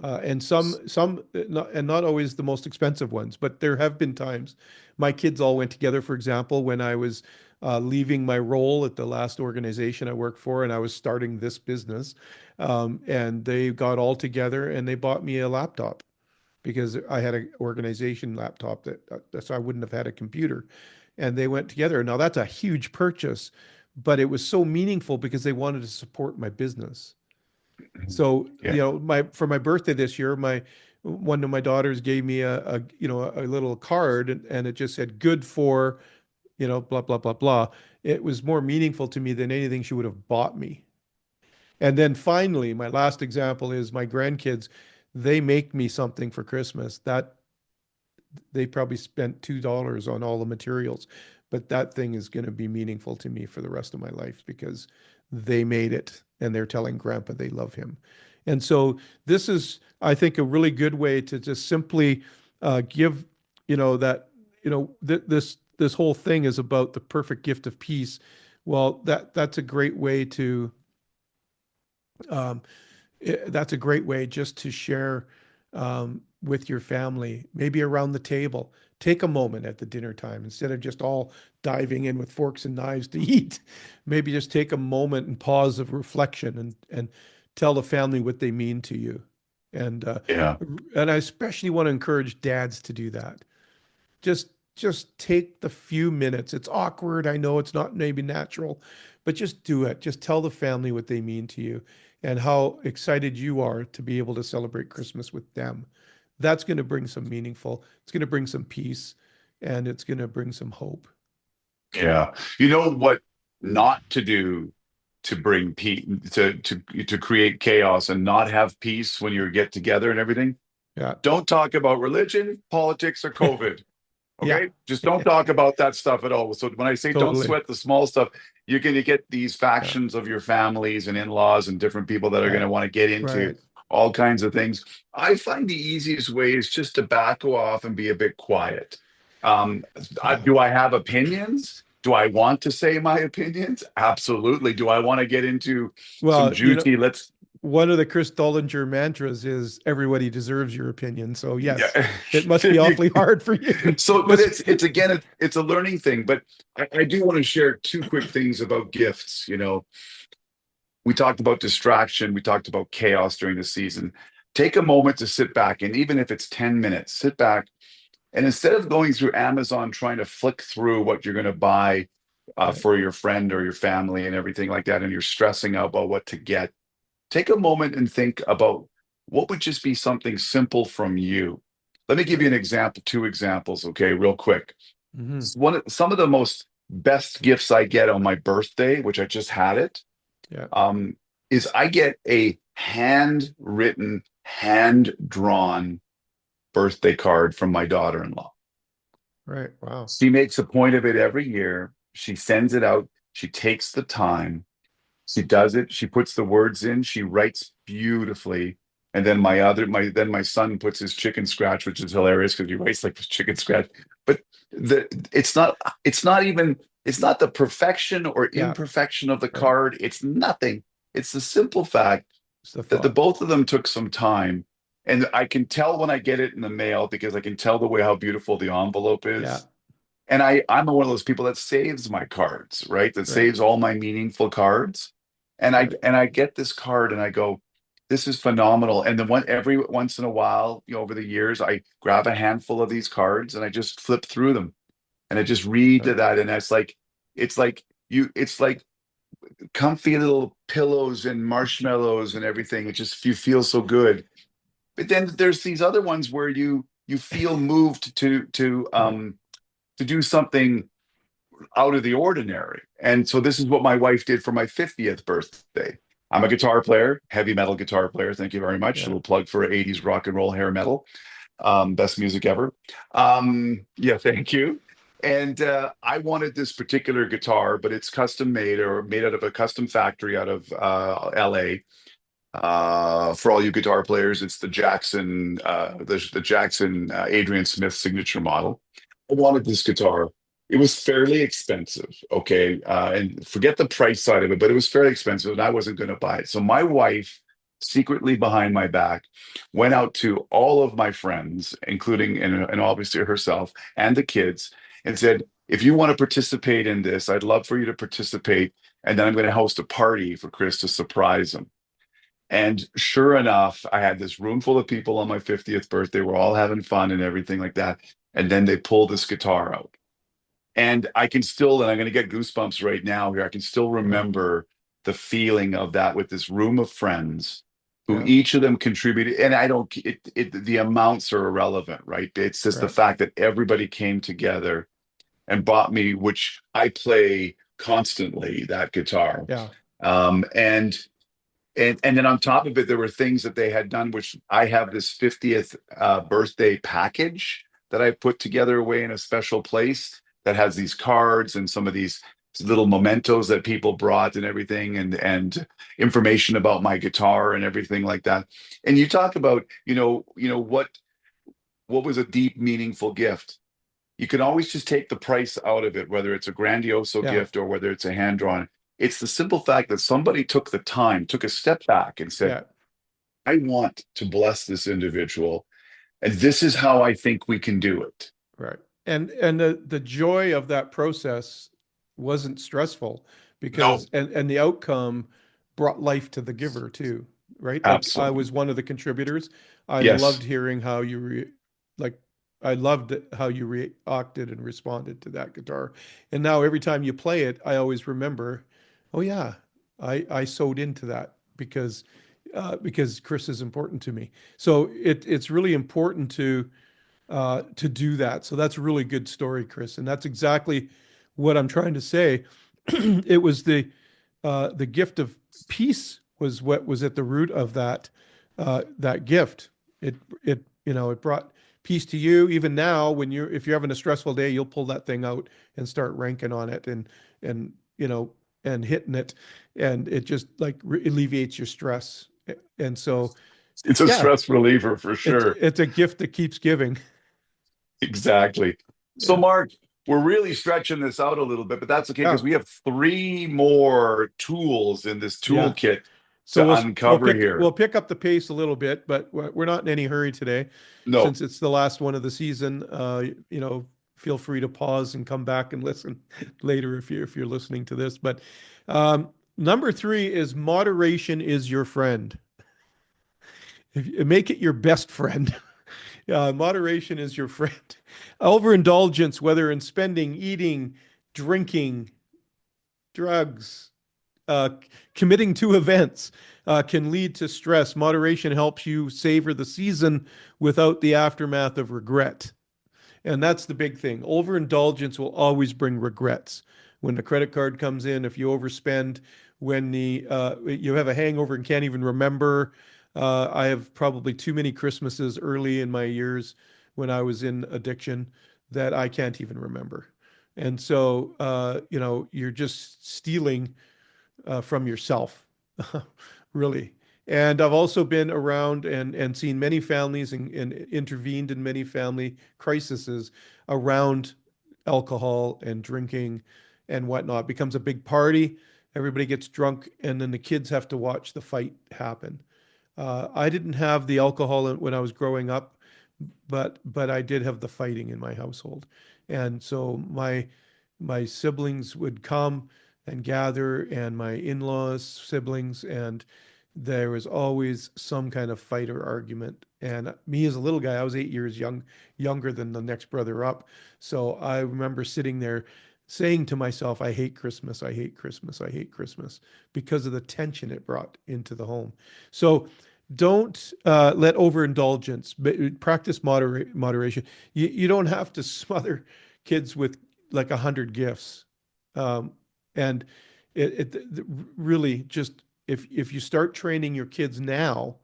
And not always the most expensive ones, but there have been times. My kids all went together, for example, when I was leaving my role at the last organization I worked for, and I was starting this business. And they got all together and they bought me a laptop because I had an organization laptop so I wouldn't have had a computer. And they went together. Now that's a huge purchase, but it was so meaningful because they wanted to support my business. So, Yeah. my for my birthday this year, my one of my daughters gave me a little card and it just said good for, blah blah blah blah. It was more meaningful to me than anything she would have bought me. And then finally, my last example is my grandkids. They make me something for Christmas that they probably spent $2 on all the materials, but that thing is going to be meaningful to me for the rest of my life because they made it and they're telling grandpa they love him. And so this is, I think, a really good way to just simply give, that, this whole thing is about the perfect gift of peace. Well, that's a great way to um, that's a great way just to share with your family, maybe around the table. Take a moment at the dinner time instead of just all diving in with forks and knives to eat. Maybe just take a moment and pause of reflection and tell the family what they mean to you. And uh, Yeah. and I especially want to encourage dads to do that. Just take the few minutes. It's awkward. I know it's not maybe natural, but just do it. Just tell the family what they mean to you and how excited you are to be able to celebrate Christmas with them. That's going to bring some meaningful, it's going to bring some peace and it's going to bring some hope. Yeah. You know what not to do to bring peace to create chaos and not have peace when you get together and everything? Yeah. Don't talk about religion, politics, or COVID. Yeah. Okay, just don't talk about that stuff at all. So when I say don't Totally. sweat the small stuff, you're going to get these Yeah. factions of your families and in-laws and different people that are going Right. to want to get into Right. all kinds of things. I find the easiest way is just to back off and be a bit quiet. Um, Yeah. do I have opinions? Do I want to say my opinions? Absolutely. Do I want to get into some Well, juicy? Let's one of the Chris Dollinger mantras is everybody deserves your opinion. So yes, yeah. it must be awfully hard for you. So, but Must it's again, it's a learning thing. But I do want to share two quick things about gifts. You know, we talked about distraction, we talked about chaos during the season. Take a moment to sit back, and even if it's 10 minutes, sit back and instead of going through Amazon trying to flick through what you're going to buy right. for your friend or your family and everything like that, and you're stressing out about what to get, take a moment and think about what would just be something simple from you. Let me give you an example, two examples, okay, real quick. Hmm. Some of the most best gifts I get on my birthday, which I just had it, Yeah. um, is I get a handwritten, hand drawn birthday card from my daughter-in-law. Right. Wow. She makes a point of it every year. She sends it out. She takes the time. She does it. She puts the words in. She writes beautifully. And then my son puts his chicken scratch, which is hilarious because he writes like this chicken scratch. But the it's not even it's not the perfection or Yeah. imperfection of the Right. card. It's nothing. It's the simple fact It's the that the thought. both of them took some time. And I can tell when I get it in the mail because I can tell the way how beautiful the envelope Yeah. is. And I'm one of those people that saves my cards, right? That Right. saves all my meaningful cards. Right. And I get this card and I go, this is phenomenal. And then every once in a while, over the years, I grab a handful of these cards and I just flip through them and I just read Right. that. And it's like it's like comfy little pillows and marshmallows and everything. It just you feel so good. But then there's these other ones where you feel moved Right. to do something out of the ordinary. And so this is what my wife did for my 50th birthday. I'm a guitar player, heavy metal guitar player. Thank you very much. A Yeah. little plug for 80s rock and roll hair metal. Best music ever. Yeah, thank you. And I wanted this particular guitar, but it's custom made or made out of a custom factory out of LA. For all you guitar players, it's the Jackson Adrian Smith signature model. I wanted this guitar. It was fairly expensive, okay, and forget the price side of it, but it was fairly expensive, and I wasn't going to buy it. So my wife, secretly behind my back, went out to all of my friends, including and obviously herself and the kids, and said, "If you want to participate in this, I'd love for you to participate, and then I'm going to host a party for Chris to surprise him." And sure enough, I had this room full of people on my 50th birthday. We're all having fun and everything like that. And then they pull this guitar out. And I can still, and I'm going to get goosebumps right now here. I can still Yeah. remember the feeling of that with this room of friends who Yeah. each of them contributed. And I don't, the amounts are irrelevant, right? It's just the Right. fact that everybody came together and bought me, which I play constantly, that guitar. Yeah. And and then on top of it, there were things that they had done, which I have this 50th birthday package that I put together away in a special place that has these cards and some of these little mementos that people brought and everything and information about my guitar and everything like that. And you talk about, what was a deep, meaningful gift. You can always just take the price out of it, whether it's a grandioso Yeah. gift or whether it's a hand drawn. It's the simple fact that somebody took the time, took a step back and said, Yeah. I want to bless this individual. And this is how I think we can do it. Right. And the joy of that process wasn't stressful No, because and the outcome brought life to the giver too, right? Like I absolutely. was one of the contributors. I loved Yes. hearing how like I loved how you reacted and responded to that guitar. And now every time you play it, I always remember, oh yeah, I sewed into that because Chris is important to me. So it's really important to do that. So that's a really good story, Chris, and that's exactly what I'm trying to say. It was the gift of peace was what was at the root of that gift. It brought peace to you. Even now, when you're if you're having a stressful day, you'll pull that thing out and start ranking on it and and hitting it, and it just like alleviates your stress. And so, It's a yeah, stress reliever for it's sure. it's a gift that keeps giving. Exactly. So, Yeah. Mark, we're really stretching this out a little bit, but that's okay because Yeah. we have three more tools in this Yeah. toolkit So to we'll uncover pick here. we'll pick up the pace a little bit, but we're not in any hurry today, No, since it's the last one of the season. Feel free to pause and come back and listen later if you're listening to this. But number three is moderation is your friend. Make it your best friend. Moderation is your friend. Overindulgence, whether in spending, eating, drinking, drugs, uh, committing to events can lead to stress. Moderation helps you savor the season without the aftermath of regret. And that's the big thing. Overindulgence will always bring regrets. When the credit card comes in, if you overspend, when you have a hangover and can't even remember. I have probably too many Christmases early in my years when I was in addiction that I can't even remember. And so, you're just stealing from yourself, really. And I've also been around and seen many families and intervened in many family crises around alcohol and drinking and whatnot. It becomes a big party. Everybody gets drunk, and then the kids have to watch the fight happen. I didn't have the alcohol when I was growing up, but I did have the fighting in my household. And so my siblings would come and gather, and my in-laws siblings, and there was always some kind of fight or argument. And me as a little guy, I was 8 years younger than the next brother up. So I remember sitting there saying to myself, I hate Christmas, I hate Christmas, I hate Christmas, because of the tension it brought into the home. So don't let overindulgence, practice moderation. You don't have to smother kids with like 100 gifts. Um, and it really just, if you start training your kids now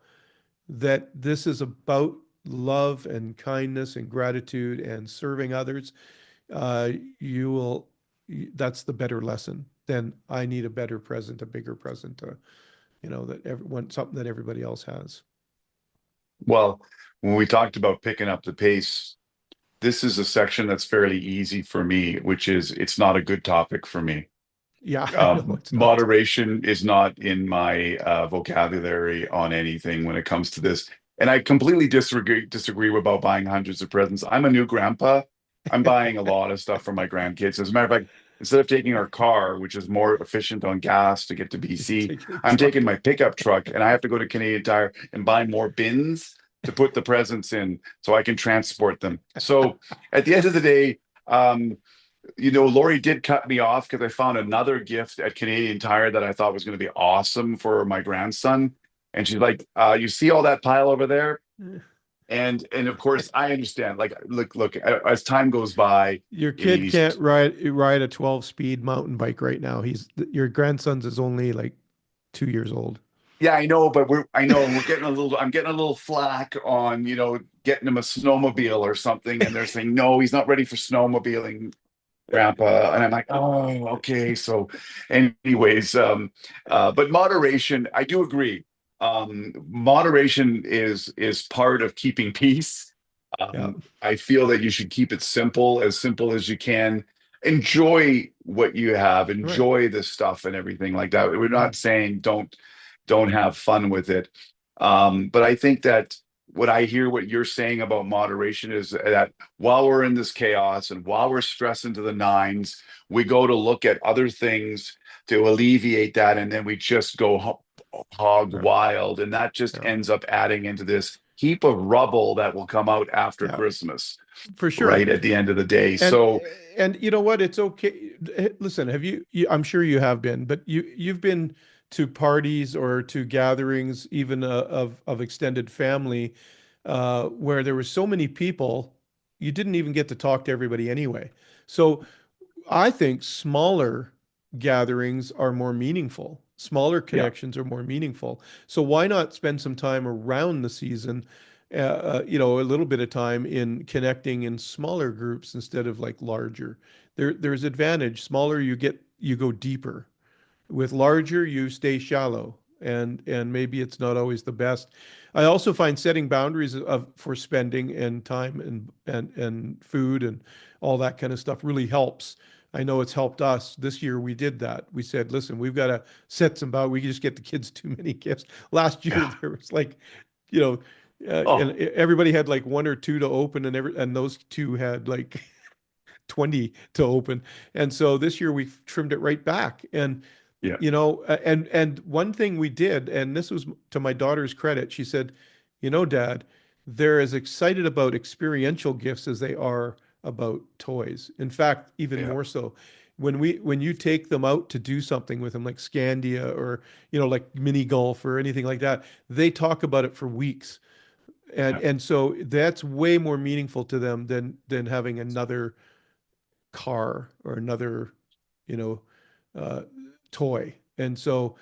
that this is about love and kindness and gratitude and serving others, uh, you will, that's the better lesson. Then I need a better present, a bigger present, that everyone, something that everybody else has. Well, when we talked about picking up the pace, this is a section that's fairly easy for me, which is it's not a good topic for me. Yeah, I know it's not. Moderation is not in my vocabulary on anything when it comes to this. And I completely disagree about buying hundreds of presents. I'm a new grandpa. I'm buying a lot of stuff for my grandkids. As a matter of fact, instead of taking our car, which is more efficient on gas to get to BC, Taking a I'm taking truck. my pickup truck and I have to go to Canadian Tire and buy more bins to put the presents in so I can transport them. So at the end of the day, um, Lori did cut me off because I found another gift at Canadian Tire that I thought was going to be awesome for my grandson. And she's like, you see all that pile over there? And of course I understand. Like, look, as time goes by, Your kid he's can't ride a 12-speed mountain bike right now. Your grandson's is only like 2 years old. yeah, I know, but we're getting a little I'm getting a little flack on, getting him a snowmobile or something, and they're saying, no, he's not ready for snowmobiling, grandpa. And I'm like, oh, okay. So anyways, but moderation, I do agree. Moderation is part of keeping peace. Yeah, I feel that you should keep it simple as you can. Enjoy what you have, right. enjoy the stuff and everything like that. We're Mhm. not saying don't have fun with it. But I think that what you're saying about moderation is that while we're in this chaos and while we're stressing to the nines, we go to look at other things to alleviate that, and then we just go hog Yeah, wild, and that just yeah, ends up adding into this heap of rubble that will come out after yeah, Christmas, for sure. right at the end of the day. And So, and you know what? It's okay. Listen, I'm sure you have been, but you've been to parties or to gatherings, even of extended family, where there were so many people, you didn't even get to talk to everybody anyway. So I think smaller gatherings are more meaningful. Smaller yeah, connections are more meaningful. So why not spend some time around the season, a little bit of time in connecting in smaller groups instead of like larger. There's advantage. Smaller you get, you go deeper. With larger, you stay shallow, and maybe it's not always the best. I also find setting boundaries for spending and time and food and all that kind of stuff really helps. I know it's helped us. This year we did that. We said, listen, we've got to set some boundaries. We can just get the kids too many gifts. Last year yeah. there was like, you know, and Oh, everybody had like one or two to open, and those two had like 20 to open. And so this year we've trimmed it right back. And yeah, and one thing we did, and this was to my daughter's credit, she said, Dad, they're as excited about experiential gifts as they are about toys. In fact, even yeah, more so. When you take them out to do something with them, like Scandia or like mini golf or anything like that, they talk about it for weeks. And yeah. and so that's way more meaningful to them than having another car or another, you know, uh, toy. And so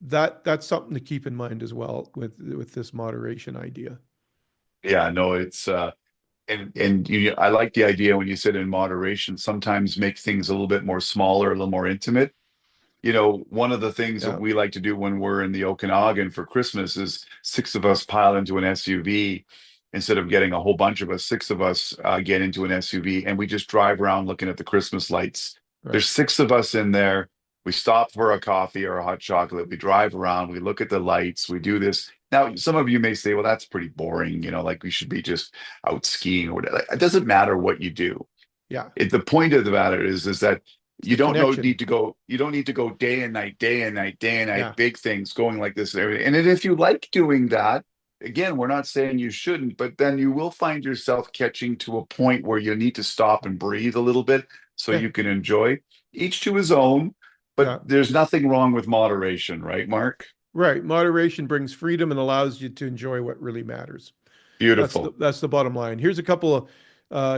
that's something to keep in mind as well with this moderation idea. Yeah, no, and I like the idea when you said in moderation, sometimes make things a little bit more smaller, a little more intimate. One of the things that Yeah. we like to do when we're in the Okanagan for Christmas is six of us pile into an SUV. Instead of getting a whole bunch of us, six of us get into an SUV and we just drive around looking at the Christmas lights. Right. There's six of us in there. We stop for a coffee or a hot chocolate. We drive around. We look at the lights. We do this. Now, some of you may say, well, that's pretty boring. Like we should be just out skiing or whatever. It doesn't matter what you do. Yeah. The point of the matter is that It's the connection. you don't need to go day and night, day and night, day and night, Yeah. big things going like this and everything. And then if you like doing that, again, we're not saying you shouldn't, but then you will find yourself catching to a point where you need to stop and breathe a little bit so Yeah. you can enjoy, each to his own. But Yeah. there's nothing wrong with moderation, right, Mark? Right. Moderation brings freedom and allows you to enjoy what really matters. Beautiful. That's the bottom line. Here's a couple of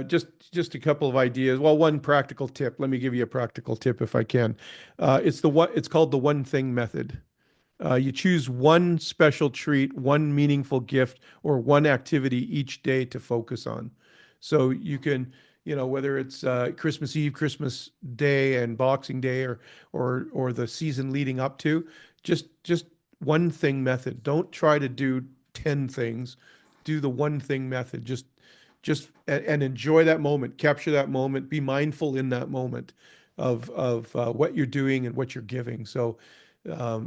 just a couple of ideas. Well, one practical tip. Let me give you a practical tip if I can. It's called the one thing method. You choose one special treat, one meaningful gift, or one activity each day to focus on. So you can, whether it's Christmas Eve, Christmas Day, and Boxing Day, or the season leading up to, just one thing method. Don't try to do 10 things. Do the one thing method. And enjoy that moment. Capture that moment. Be mindful in that moment of what you're doing and what you're giving. So, I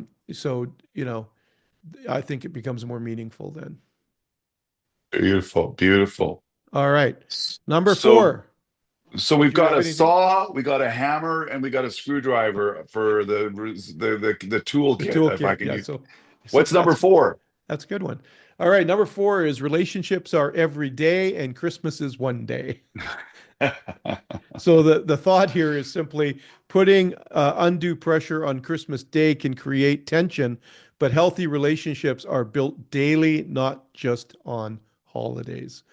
think it becomes more meaningful then. Beautiful. Beautiful. All right. Number So four. So Did we've you got have a anything? saw, we got a hammer, and we got a screwdriver for the The toolkit, if I toolkit. can Yeah. use. So What's number four? that's a good one. All right. Number four is relationships are every day and Christmas is one day. So the thought here is simply putting undue pressure on Christmas Day can create tension, but healthy relationships are built daily, not just on holidays.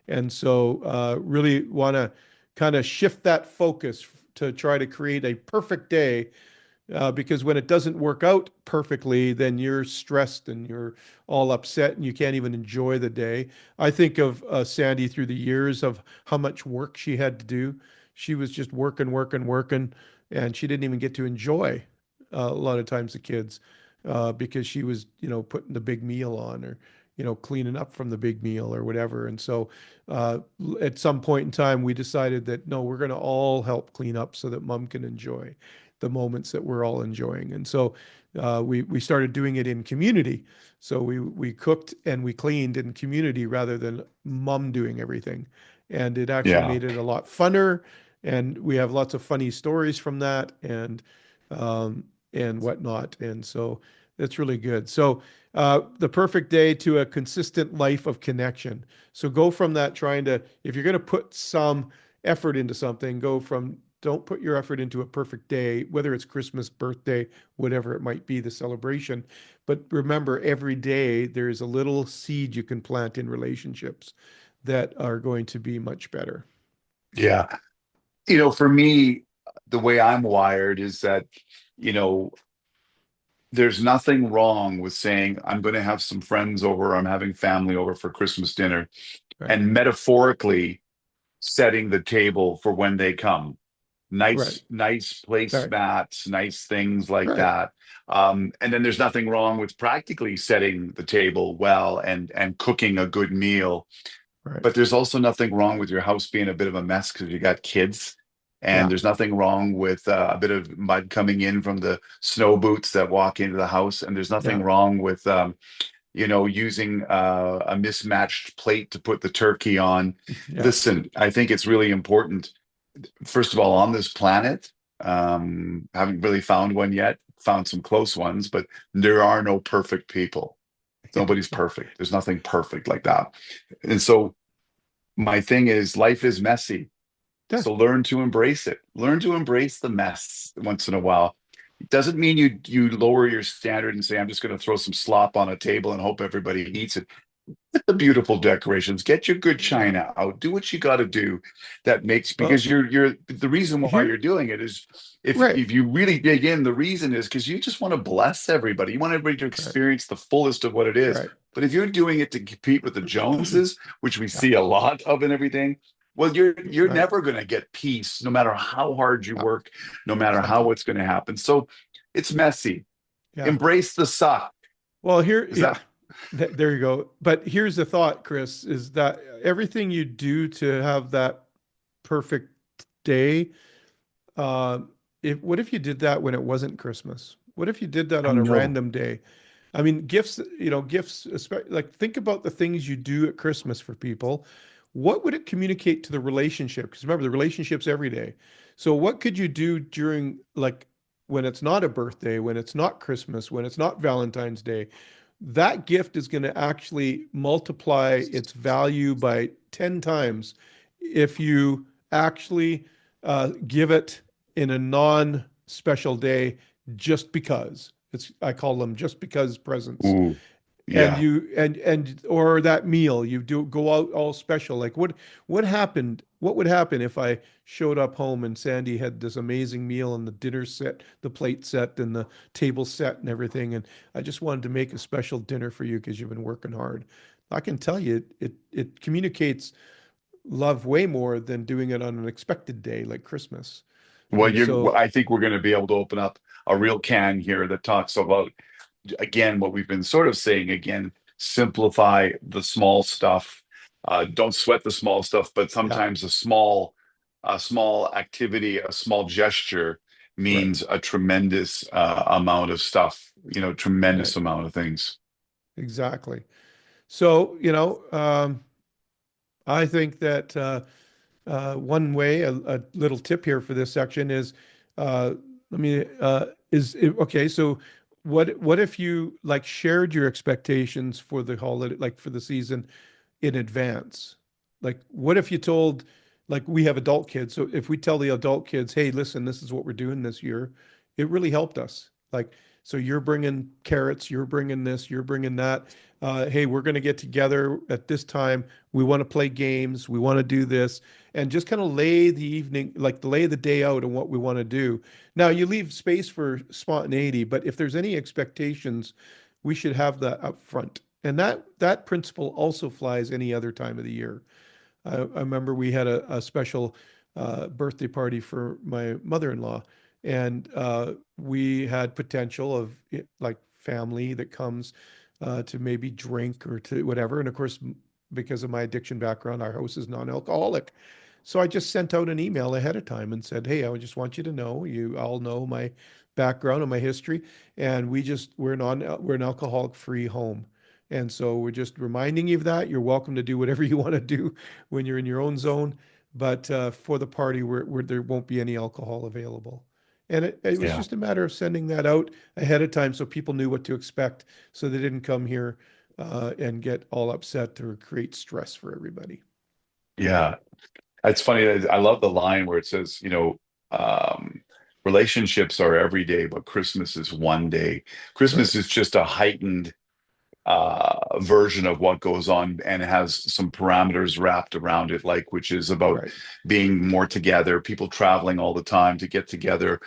And so really want to kind of shift that focus to try to create a perfect day because when it doesn't work out perfectly, then you're stressed and you're all upset and you can't even enjoy the day. I think of Sandy through the years of how much work she had to do. She was just working, working, working, and she didn't even get to enjoy a lot of times the kids because she was, putting the big meal on or, cleaning up from the big meal or whatever. And so uh, at some point in time, we decided that no, we're going to all help clean up so that mom can enjoy the moments that we're all enjoying. And so we started doing it in community. So we cooked and we cleaned in community rather than mom doing everything. And it actually Yeah, made it a lot funner. And we have lots of funny stories from that and whatnot. And so that's really good. So the perfect day to a consistent life of connection. So go from that trying to, if you're going to put some effort into something, go from don't put your effort into a perfect day, whether it's Christmas, birthday, whatever it might be, the celebration. But remember, every day there's a little seed you can plant in relationships that are going to be much better. yeah. For me, the way I'm wired is that, you know, there's nothing wrong with saying, I'm going to have some friends over, I'm having family over for Christmas dinner, Right. and metaphorically setting the table for when they come. Right. Nice Right. placemats, nice things like Right. that. And then there's nothing wrong with practically setting the table well and cooking a good meal. Right. But there's also nothing wrong with your house being a bit of a mess because you got kids. And Yeah. there's nothing wrong with a bit of mud coming in from the snow boots that walk into the house. And there's Yeah. nothing wrong with using a mismatched plate to put the turkey on. Yeah. Listen, I think it's really important first of all, on this planet, haven't really found one yet, found some close ones, but there are no perfect people. Nobody's perfect. There's nothing perfect like that. And so my thing is life is messy. Yeah. So learn to embrace it. Learn to embrace the mess once in a while. It doesn't mean you lower your standard and say, I'm just going to throw some slop on a table and hope everybody eats it. Get the beautiful decorations, get your good Yeah. china out, do what you got to do that makes, Well, because you're the reason why you're here, doing it is, right, if you really dig in, the reason is because you just want to bless everybody. You want everybody to right, experience the fullest of what it is. right. But if you're doing it to compete with the Joneses, which we Yeah, see a lot of and everything, well, you're right. never going to get peace, no matter how hard you Yeah, work, no matter how exactly. what's going to happen. So it's messy. Yeah. Embrace the suck. Well, here, Is yeah, that there you go. But here's the thought, Chris, is that everything you do to have that perfect day, uh, what if you did that when it wasn't Christmas? What if you did that I on a know. random day? I mean, gifts, gifts, like think about the things you do at Christmas for people. What would it communicate to the relationship? Because remember, the relationship's every day. So what could you do during, like, when it's not a birthday, when it's not Christmas, when it's not Valentine's Day? That gift is going to actually multiply its value by 10 times if you actually give it in a non-special day just because. I call them just because presents. Ooh, And yeah. you and or that meal you do go out all special. Like what happened? What would happen if I showed up home and Sandy had this amazing meal and the dinner set, the plate set and the table set and everything, and I just wanted to make a special dinner for you because you've been working hard. I can tell you it communicates love way more than doing it on an expected day like Christmas. Well, And so, I think we're going to be able to open up a real can here that talks about, again, what we've been sort of saying again, simplify the small stuff. Don't sweat the small stuff, but yeah, sometimes a small activity, a small gesture right, means a tremendous amount of stuff, right, tremendous amount of things. exactly. So, I think that one way, a little tip here for this section is, uh, let me, okay. So, what if you like shared your expectations for the holiday, like for the season, in advance? Like, what if you told, like, we have adult kids. So if we tell the adult kids, hey, listen, this is what we're doing this year, it really helped us. Like, so you're bringing carrots, you're bringing this, you're bringing that. Hey, we're going to get together at this time. We want to play games. We want to do this, and just kind of lay the evening, like lay the day out on what we want to do. Now, you leave space for spontaneity, but if there's any expectations, we should have that up front. And that principle also flies any other time of the year. I remember we had a special birthday party for my mother-in-law, and we had potential of like family that comes to maybe drink or to whatever. And of course, because of my addiction background, our house is non-alcoholic. So I just sent out an email ahead of time and said, "Hey, I just want you to know, you all know my background and my history, and we're an alcoholic-free home." And so we're just reminding you of that. You're welcome to do whatever you want to do when you're in your own zone, but for the party, there won't be any alcohol available. And it was Yeah. just a matter of sending that out ahead of time so people knew what to expect, so they didn't come here and get all upset or create stress for everybody. Yeah. It's funny. I love the line where it says, um, relationships are every day, but Christmas is one day. Right, Christmas is just a heightened version of what goes on and has some parameters wrapped around it, like which is about right, being more together, people traveling all the time to get together,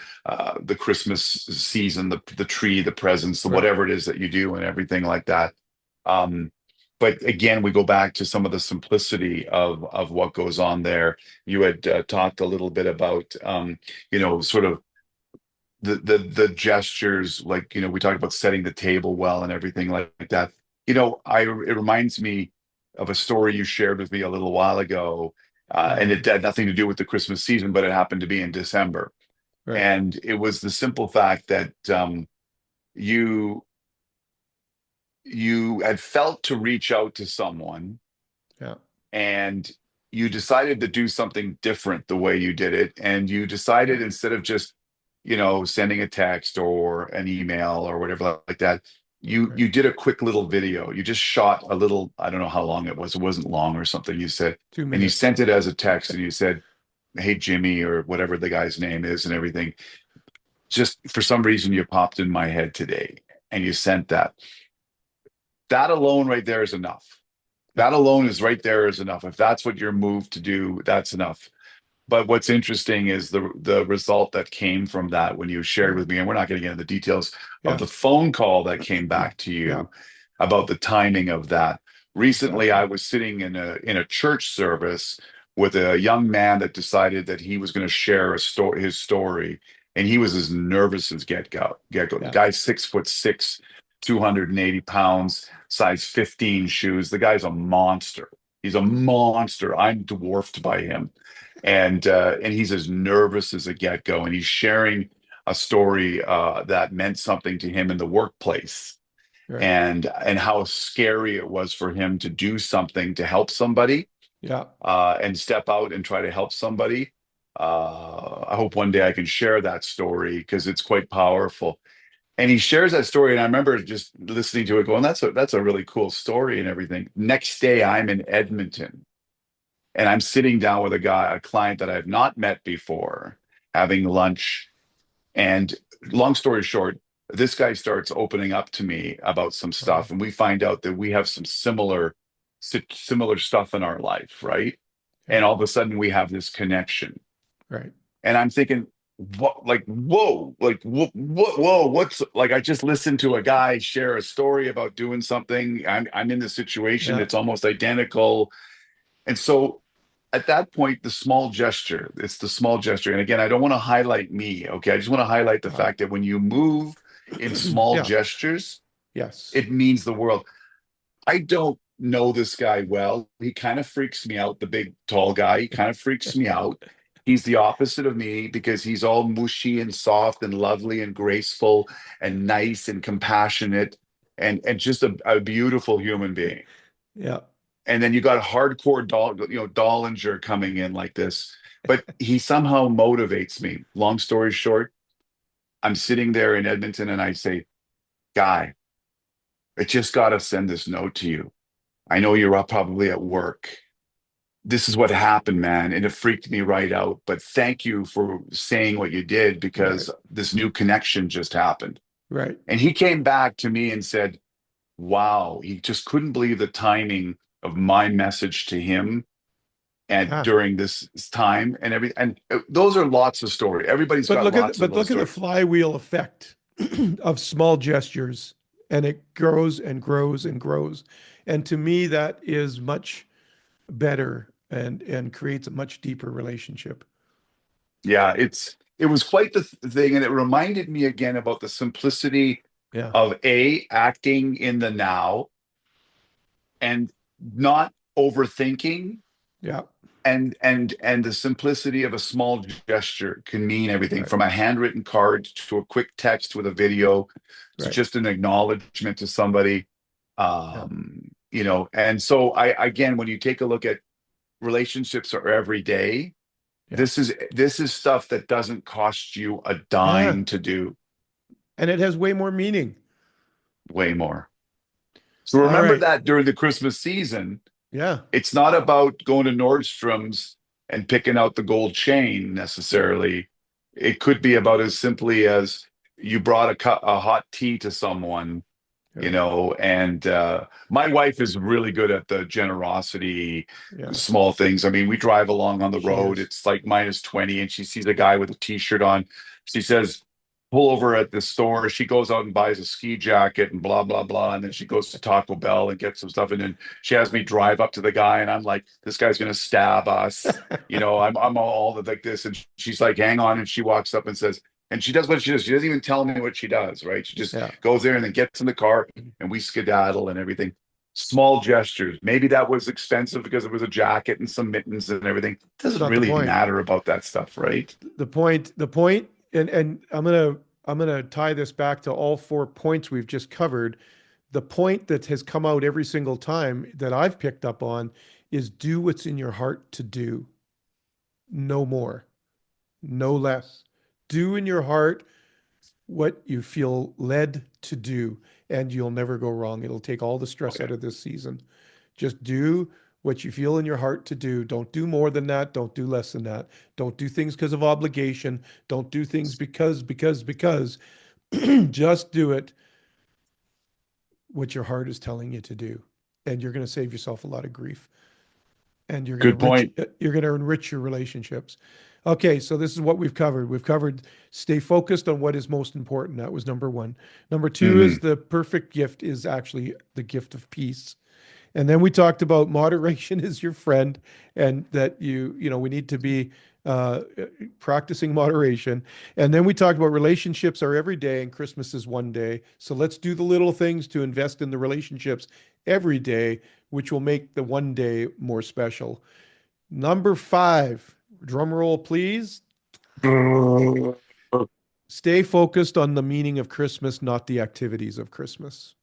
the Christmas season, the tree, the presents, the right. whatever it is that you do, and everything like that. Um, but again, we go back to some of the simplicity of what goes on there. You had talked a little bit about sort of the gestures, like we talked about setting the table well and everything like that. It reminds me of a story you shared with me a little while ago, and it Um, had nothing to do with the Christmas season, but it happened to be in December. right. And it was the simple fact that you you had felt to reach out to someone, Yeah. and you decided to do something different the way you did it, and you decided, Yeah. instead of just sending a text or an email or whatever like that, Right. you did a quick little video. You just shot a little, I don't know how long it was, it wasn't long or something, you said, Two and you minutes. sent it as a text, and you said, hey Jimmy, or whatever the guy's name is, and everything. Just for some reason you popped in my head today, and you sent that. That alone right there is enough. That alone is right there is enough. If that's what you're moved to do, that's enough. But what's interesting is the result that came from that when you shared Yeah. with me, and we're not going to get into the details of Yeah. the phone call that came back to Yeah. you about the timing of that. Recently, I Exactly. was sitting in a church service with a young man that decided that he was going to share his story, and he was as nervous as get go. The Yeah. guy's 6'6", 280 pounds, size 15 shoes. The guy's a monster. He's a monster. I'm dwarfed by him, and he's as nervous as a get-go, and he's sharing a story that meant something to him in the workplace, Right. and how scary it was for him to do something to help somebody, Yeah. and step out and try to help somebody. I hope one day I can share that story because it's quite powerful. And he shares that story, and I remember just listening to it, going, "That's a really cool story and everything." Next day, I'm in Edmonton, and I'm sitting down with a client that I've not met before, having lunch. And long story short, this guy starts opening up to me about some Wow. stuff, and we find out that we have some similar stuff in our life, right? Yeah. And all of a sudden, we have this connection, Right. and I'm thinking, what, like, whoa, like, whoa, what's like? I just listened to a guy share a story about doing something. I'm in the situation; Yeah. it's almost identical, and so at that point, it's the small gesture. And again, I don't want to highlight me, okay? I just want to highlight the Uh, fact that when you move in small yeah. gestures, Yes. it means the world. I don't know this guy well. He kind of freaks me out, the big tall guy. He kind of freaks me out. He's the opposite of me because he's all mushy and soft and lovely and graceful and nice and compassionate and just a beautiful human being. Yeah. And then you got hardcore Dollinger coming in like this, but he somehow motivates me. Long story short, I'm sitting there in Edmonton and I say, "Guy, I just got to send this note to you. I know you're up probably at work. This is what happened, man, and it freaked me right out, but thank you for saying what you did Right. because this new connection just happened." Right. And he came back to me and said, "Wow," he just couldn't believe the timing of my message to him and Yeah. during this time and everything. And those are lots of story. Everybody's got lots of But those look at the stories. flywheel effect of small gestures, and it grows and grows and grows. And to me, that is much better and creates a much deeper relationship. Yeah, it was quite the thing, and it reminded me again about the simplicity Yeah. of acting in the now and not overthinking, Yeah. and the simplicity of a small gesture can mean everything Right. from a handwritten card to a quick text with a video to Right. just an acknowledgement to somebody. Yeah. And so I again, when you take a look at relationships are every day, Yeah. this is stuff that doesn't cost you a Yeah. dime to do. And it has way more meaning. Way more. So All remember right. that during the Christmas season, Yeah. it's not about going to Nordstrom's and picking out the gold chain necessarily. It could be about as simply as you brought a hot tea to someone, Right. and my wife is really good at the generosity, Yeah. small things. I mean, we drive along on the She road, is. it's like -20, and she sees a guy with a t-shirt on. She says, "Pull over at the store." She goes out and buys a ski jacket and blah blah blah, and then she goes to Taco Bell and gets some stuff, and then she has me drive up to the guy, and I'm like, "This guy's gonna stab us." I'm all like this, and she's like, "Hang on," and she walks up and says, and she does what she does. She doesn't even tell me what she does, right? She just Yeah. goes there and then gets in the car, and we skedaddle and everything. Small gestures. Maybe that was expensive because it was a jacket and some mittens and everything. That's Doesn't not the really point. matter about that stuff, right? The point, and I'm gonna tie this back to all 4 points we've just covered. The point that has come out every single time that I've picked up on is do what's in your heart to do. No more, no less. Do in your heart what you feel led to do, and you'll never go wrong. It'll take all the Oh stress yeah. out of this season. Just do what you feel in your heart to do. Don't do more than that. Don't do less than that. Don't do things because of obligation. Don't do things because. Just do it what your heart is telling you to do. and you're going to save yourself a lot of grief, and Good point. you're going to enrich your relationships. Okay, so this is what we've covered. We've covered stay focused on what is most important. That was number one. Number two is Hmm. the perfect gift is actually the gift of peace. And then we talked about moderation is your friend, and that we need to be uh, practicing moderation. And then we talked about relationships are every day, and Christmas is one day. So let's do the little things to invest in the relationships every day, which will make the one day more special. Number five, drum roll, please. Stay focused on the meaning of Christmas, not the activities of Christmas.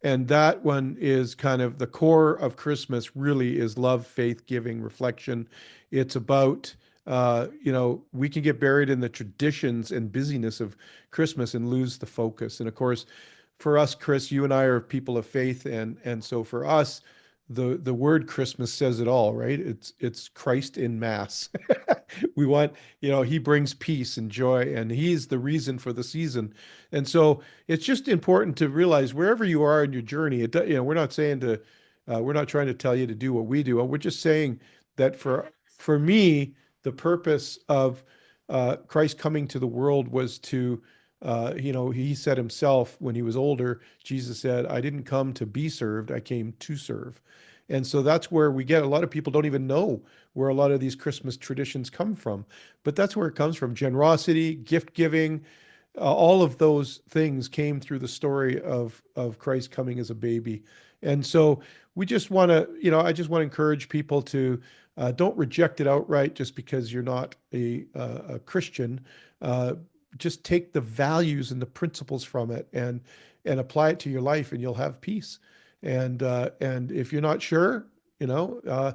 And that one is kind of the core of Christmas, really is love, faith, giving, reflection. It's about, we can get buried in the traditions and busyness of Christmas and lose the focus. And of course, for us, Chris, you and I are people of faith. And so for us, the word Christmas says it all, right? It's Christ in Mass. We want, he brings peace and joy, and he's the reason for the season. And so it's just important to realize wherever you are in your journey, we're not saying we're not trying to tell you to do what we do. We're just saying that for me, the purpose of Christ coming to the world was to, he said himself when he was older, Jesus said, I didn't come to be served, I came to serve. And so that's where we get a lot of people don't even know where a lot of these Christmas traditions come from. But that's where it comes from. Generosity, gift giving, all of those things came through the story of Christ coming as a baby. And so we just want to, I just want to encourage people to don't reject it outright just because you're not a Christian. Uh, just take the values and the principles from it and apply it to your life, and you'll have peace. And if you're not sure, you know, uh,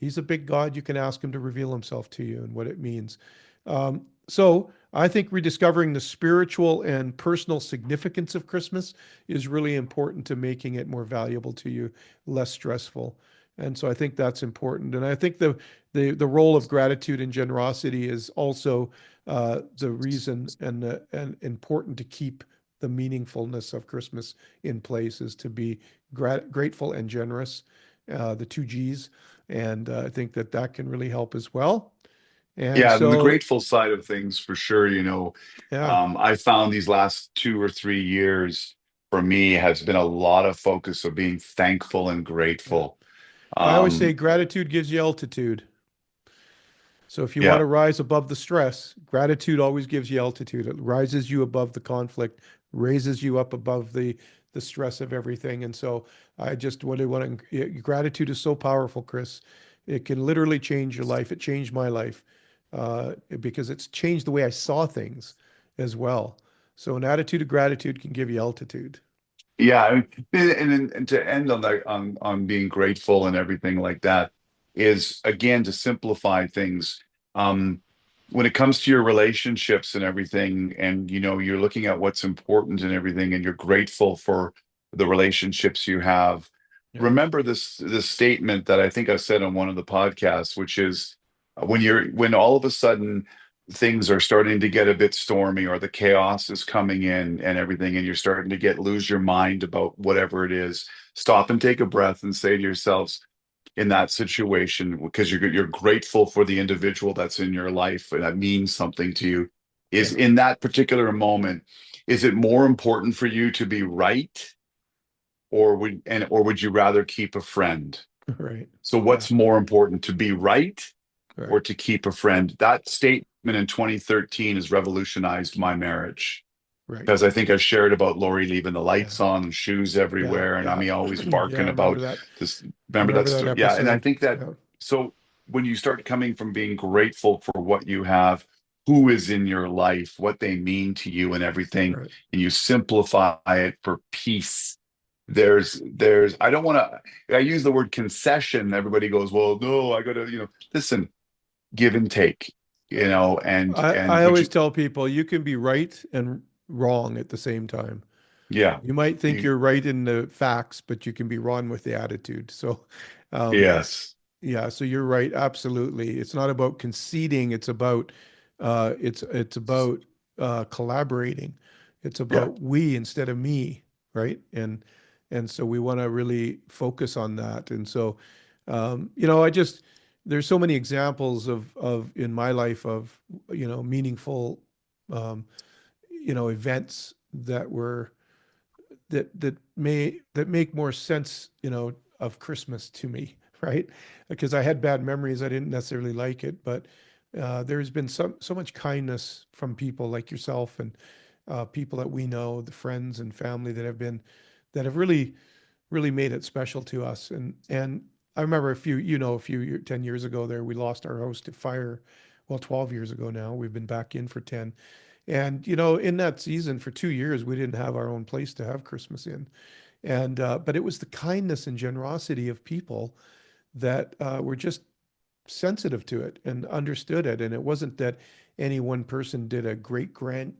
he's a big God. You can ask him to reveal himself to you and what it means. So I think rediscovering the spiritual and personal significance of Christmas is really important to making it more valuable to you, less stressful. And so I think that's important. And I think the role of gratitude and generosity is also the reason and important to keep the meaningfulness of Christmas in place is to be grateful and generous, the two G's. And I think that that can really help as well. And Yeah, the so, grateful side of things for sure. yeah, I found these last 2 or 3 years for me has been a lot of focus of being thankful and yeah. grateful. I always say Um, gratitude gives you altitude. So if you want yeah, to rise above the stress, gratitude always gives you altitude. It rises you above the conflict, raises you up above the stress of everything. And so I just really want to, gratitude is so powerful, Chris. It can literally change your life. It changed my life because it's changed the way I saw things as well. So an attitude of gratitude can give you altitude. yeah, and to end on that on being grateful and everything like that is again to simplify things. Um, when it comes to your relationships and everything, and you're looking at what's important and everything, and you're grateful for the relationships you have. Yeah. Remember this statement that I think I said on one of the podcasts, which is when all of a sudden things are starting to get a bit stormy or the chaos is coming in and everything and you're starting to get lose your mind about whatever it is, stop and take a breath and say to yourselves in that situation, because you're grateful for the individual that's in your life and that means something to you, is Yeah. in that particular moment, is it more important for you to be right, or would you rather keep a friend? Right. So Yeah. what's more important, to be right or Right. to keep a friend? That statement in 2013 has revolutionized my marriage Right. because I think I've shared about Lori leaving the Yeah. lights on and shoes Yeah. everywhere, and Yeah. I'm always Yeah. I barking remember about that. this. I Remember that remember that story? Yeah, and I episode. think that Yeah. so when you start coming from being grateful for what you have, who is in your life, what they mean to you, and everything, Right. and you simplify it for peace. There's I don't want to. I use the word concession. Everybody goes, well, no, I got to, listen, give and take, Yeah. and I would always you, tell people you can be right and wrong at the same time. yeah, You might think you, you're right in the facts, but you can be wrong with the attitude. So, um, yes, yeah, so you're right. Absolutely. It's not about conceding. It's about collaborating. It's yeah. about we instead of me, right? And And so we want to really focus on that. And so, there's so many examples of in my life of, meaningful, um, events that make more sense, of Christmas to me, right? Because I had bad memories. I didn't necessarily like it, but there's been so much kindness from people like yourself and people that we know, the friends and family that have really made it special to us. And I remember 10 years ago there, we lost our house to fire. Well, 12 years ago now. We've been back in for 10. And, in that season for 2 years, we didn't have our own place to have Christmas in. And, but it was the kindness and generosity of people that were just sensitive to it and understood it. And it wasn't that any one person did a great grand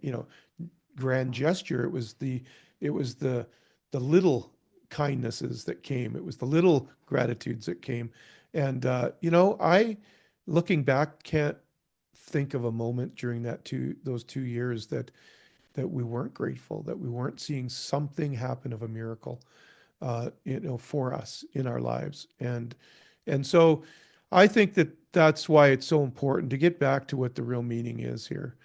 gesture. It was the little kindnesses that came. It was the little gratitudes that came. And I, looking back, can't think of a moment during those 2 years that we weren't grateful, that we weren't seeing something happen of a miracle, for us in our lives. And so I think that that's why it's so important to get back to what the real meaning is here.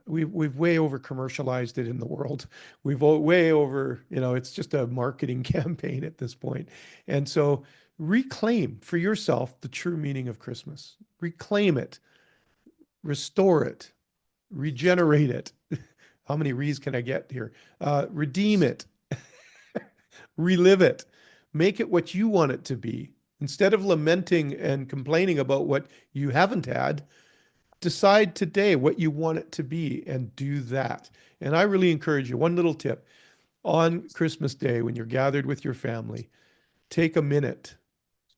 We've way over commercialized it in the world. Way over, it's just a marketing campaign at this point. And so reclaim for yourself the true meaning of Christmas. Reclaim it, restore it, regenerate it. How many re's can I get here? Redeem it, relive it, make it what you want it to be. Instead of lamenting and complaining about what you haven't had, decide today what you want it to be and do that. And I really encourage you, one little tip on Christmas Day when you're gathered with your family, take a minute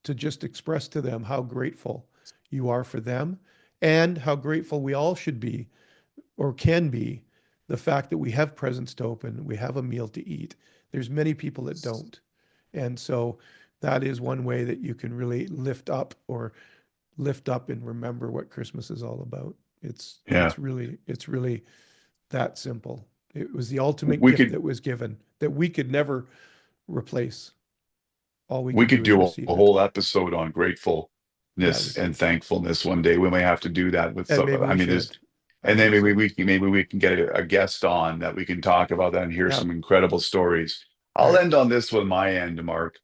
to just express to them how grateful you are for them and how grateful we all should be or can be the fact that we have presents to open, we have a meal to eat. There's many people that don't. And so that is one way that you can really lift up and remember what Christmas is all about. It's Yeah. it's really it's really that simple. It was the ultimate We gift could that was given that we could never replace. All we we can could do is do receive a it. whole episode on Yeah, we gratefulness and could. thankfulness one day. We may have to do that with And some, maybe I we mean, there's, should. I and then think so. maybe we can get a guest on that we can talk about that and hear Yeah. some incredible stories. I'll Right. end on this with my end, Mark.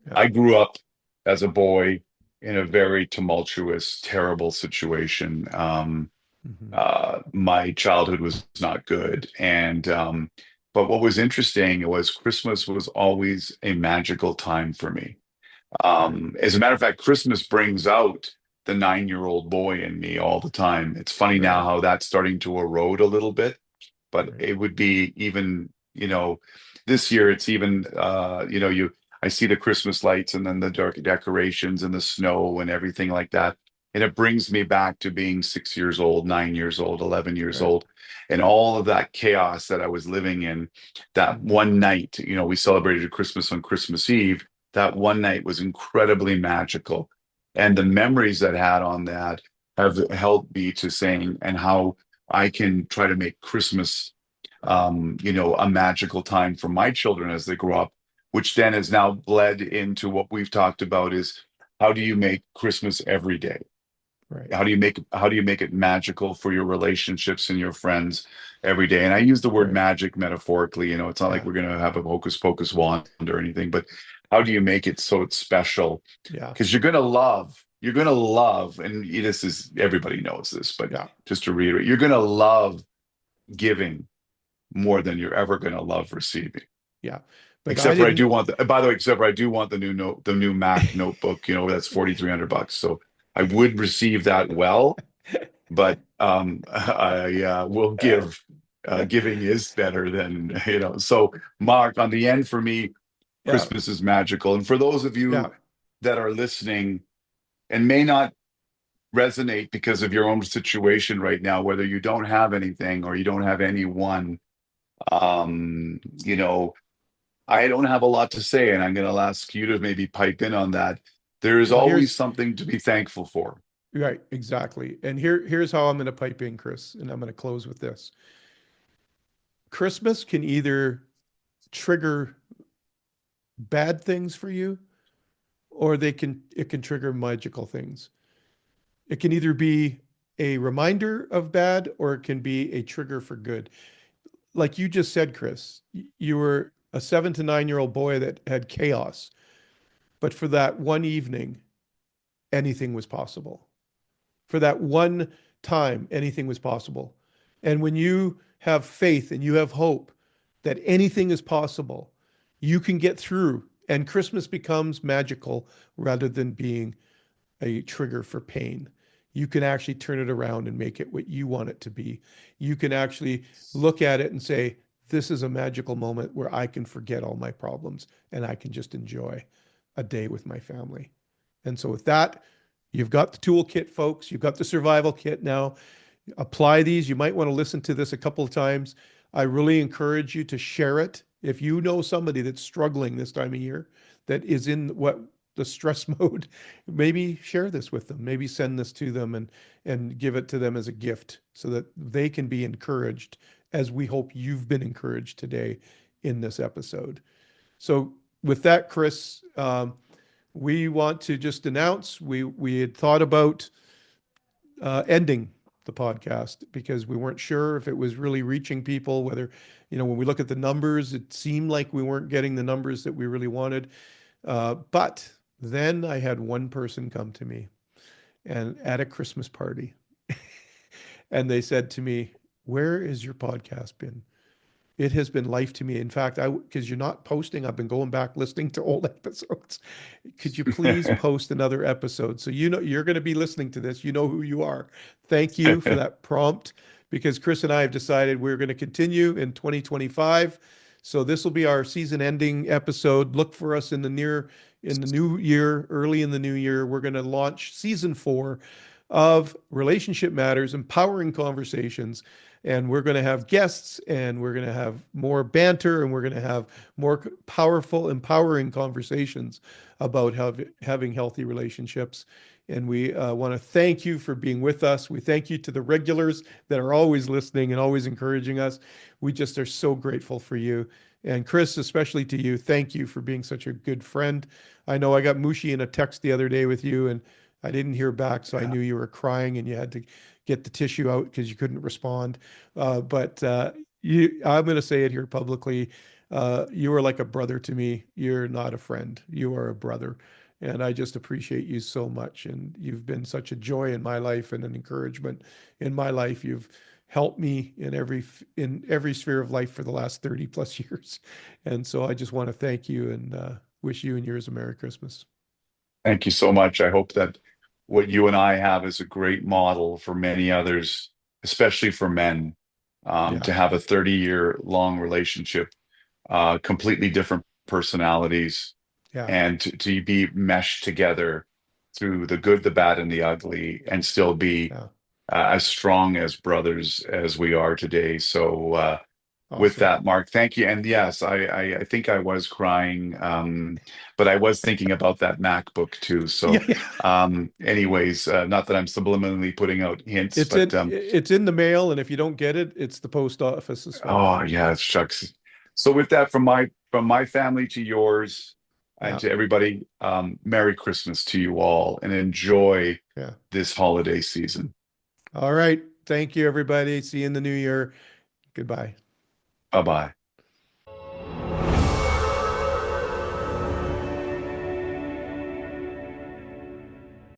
Yeah. I grew up as a boy in a very tumultuous, terrible situation. Hmm. My childhood was not good, and but what was interesting was Christmas was always a magical time for me. Right. As a matter of fact, Christmas brings out the 9-year-old boy in me all the time. It's funny now Right. how that's starting to erode a little bit, but Right. it would be even, this year it's even, I see the Christmas lights and then the dark decorations and the snow and everything like that. And it brings me back to being 6 years old, 9 years old, 11 years Right. old, and all of that chaos that I was living in. That Hmm. one night, we celebrated Christmas on Christmas Eve. That one night was incredibly magical. And the memories that I had on that have helped me to saying and how I can try to make Christmas, Right. a magical time for my children as they grow up, which then has now bled into what we've talked about is how do you make Christmas every day? Right. How do you make it magical for your relationships and your friends every day? And I use the word Right. magic metaphorically. It's not like Yeah. we're going to have a hocus pocus wand or anything, but how do you make it so it's special? Yeah. Because you're going to love, and this is everybody knows this, but Yeah. just to reiterate, you're going to love giving more than you're ever going to love receiving. Yeah. But I Except for I didn't. do want by the way, except for I do want the new Mac notebook, that's $4,300. So I would receive that well, but I will give. Giving is better than. So Mark, on the end for me, Yeah. Christmas is magical, and for those of Yeah. you that are listening and may not resonate because of your own situation right now, whether you don't have anything or you don't have anyone, um, you know, I don't have a lot to say, and I'm going to ask you to maybe pipe in on that. There is Well, always here's something to be thankful for. right. Exactly. And here's how I'm going to pipe in, Chris, and I'm going to close with this. Christmas can either trigger bad things for you, or it can trigger magical things. It can either be a reminder of bad or it can be a trigger for good. Like you just said, Chris, you were a 7 to 9 year old boy that had chaos, but for that one evening, anything was possible. For that one time, anything was possible. And when you have faith and you have hope that anything is possible, you can get through, and Christmas becomes magical rather than being a trigger for pain. You can actually turn it around and make it what you want it to be. You can actually look at it and say, this is a magical moment where I can forget all my problems and I can just enjoy a day with my family. And so, with that, you've got the toolkit, folks. You've got the survival kit now. Apply these. You might want to listen to this a couple of times. I really encourage you to share it. If you know somebody that's struggling this time of year, that is in what the stress mode, maybe share this with them. Maybe send this to them and give it to them as a gift so that they can be encouraged as we hope you've been encouraged today in this episode. So with that, Chris, we want to just announce we had thought about ending the podcast because we weren't sure if it was really reaching people, whether, when we look at the numbers, it seemed like we weren't getting the numbers that we really wanted. But then I had one person come to me and at a Christmas party, and they said to me, "Where is your podcast been? It has been life to me. In fact, because you're not posting, I've been going back listening to old episodes. Could you please post another episode? So you're going to be listening to this. You know who you are. Thank you for that prompt because Chris and I have decided we're going to continue in 2025. So this will be our season ending episode. Look for us in the new year, early in the new year. We're going to launch season 4 of Relationship Matters, Empowering Conversations. And we're going to have guests and we're going to have more banter and we're going to have more powerful, empowering conversations about having healthy relationships. And we want to thank you for being with us. We thank you to the regulars that are always listening and always encouraging us. We just are so grateful for you. And Chris, especially to you, thank you for being such a good friend. I know I got mushy in a text the other day with you and I didn't hear back, so I Yeah. knew you were crying and you had to get the tissue out because you couldn't respond. But I'm going to say it here publicly. You are like a brother to me. You're not a friend. You are a brother. And I just appreciate you so much. And you've been such a joy in my life and an encouragement in my life. You've helped me in every sphere of life for the last 30 plus years. And so I just want to thank you and wish you and yours a Merry Christmas. Thank you so much. I hope that what you and I have is a great model for many others, especially for men, Yeah, to have a 30-year long relationship, completely different personalities, yeah, and to be meshed together through the good, the bad, and the ugly, and still be yeah. as strong as brothers as we are today. So, with Awesome. that, Mark, thank you. And yes, I think I was crying, but I was thinking about that MacBook too. Yeah, So, yeah. anyways, not that I'm subliminally putting out hints, but It's in the mail, and if you don't get it, it's the post office as well. oh yeah, shucks. So with that, from my family to yours and Yeah, to everybody, Merry Christmas to you all and enjoy yeah. this holiday season. All right. Thank you, everybody. See you in the new year. Goodbye. Bye bye.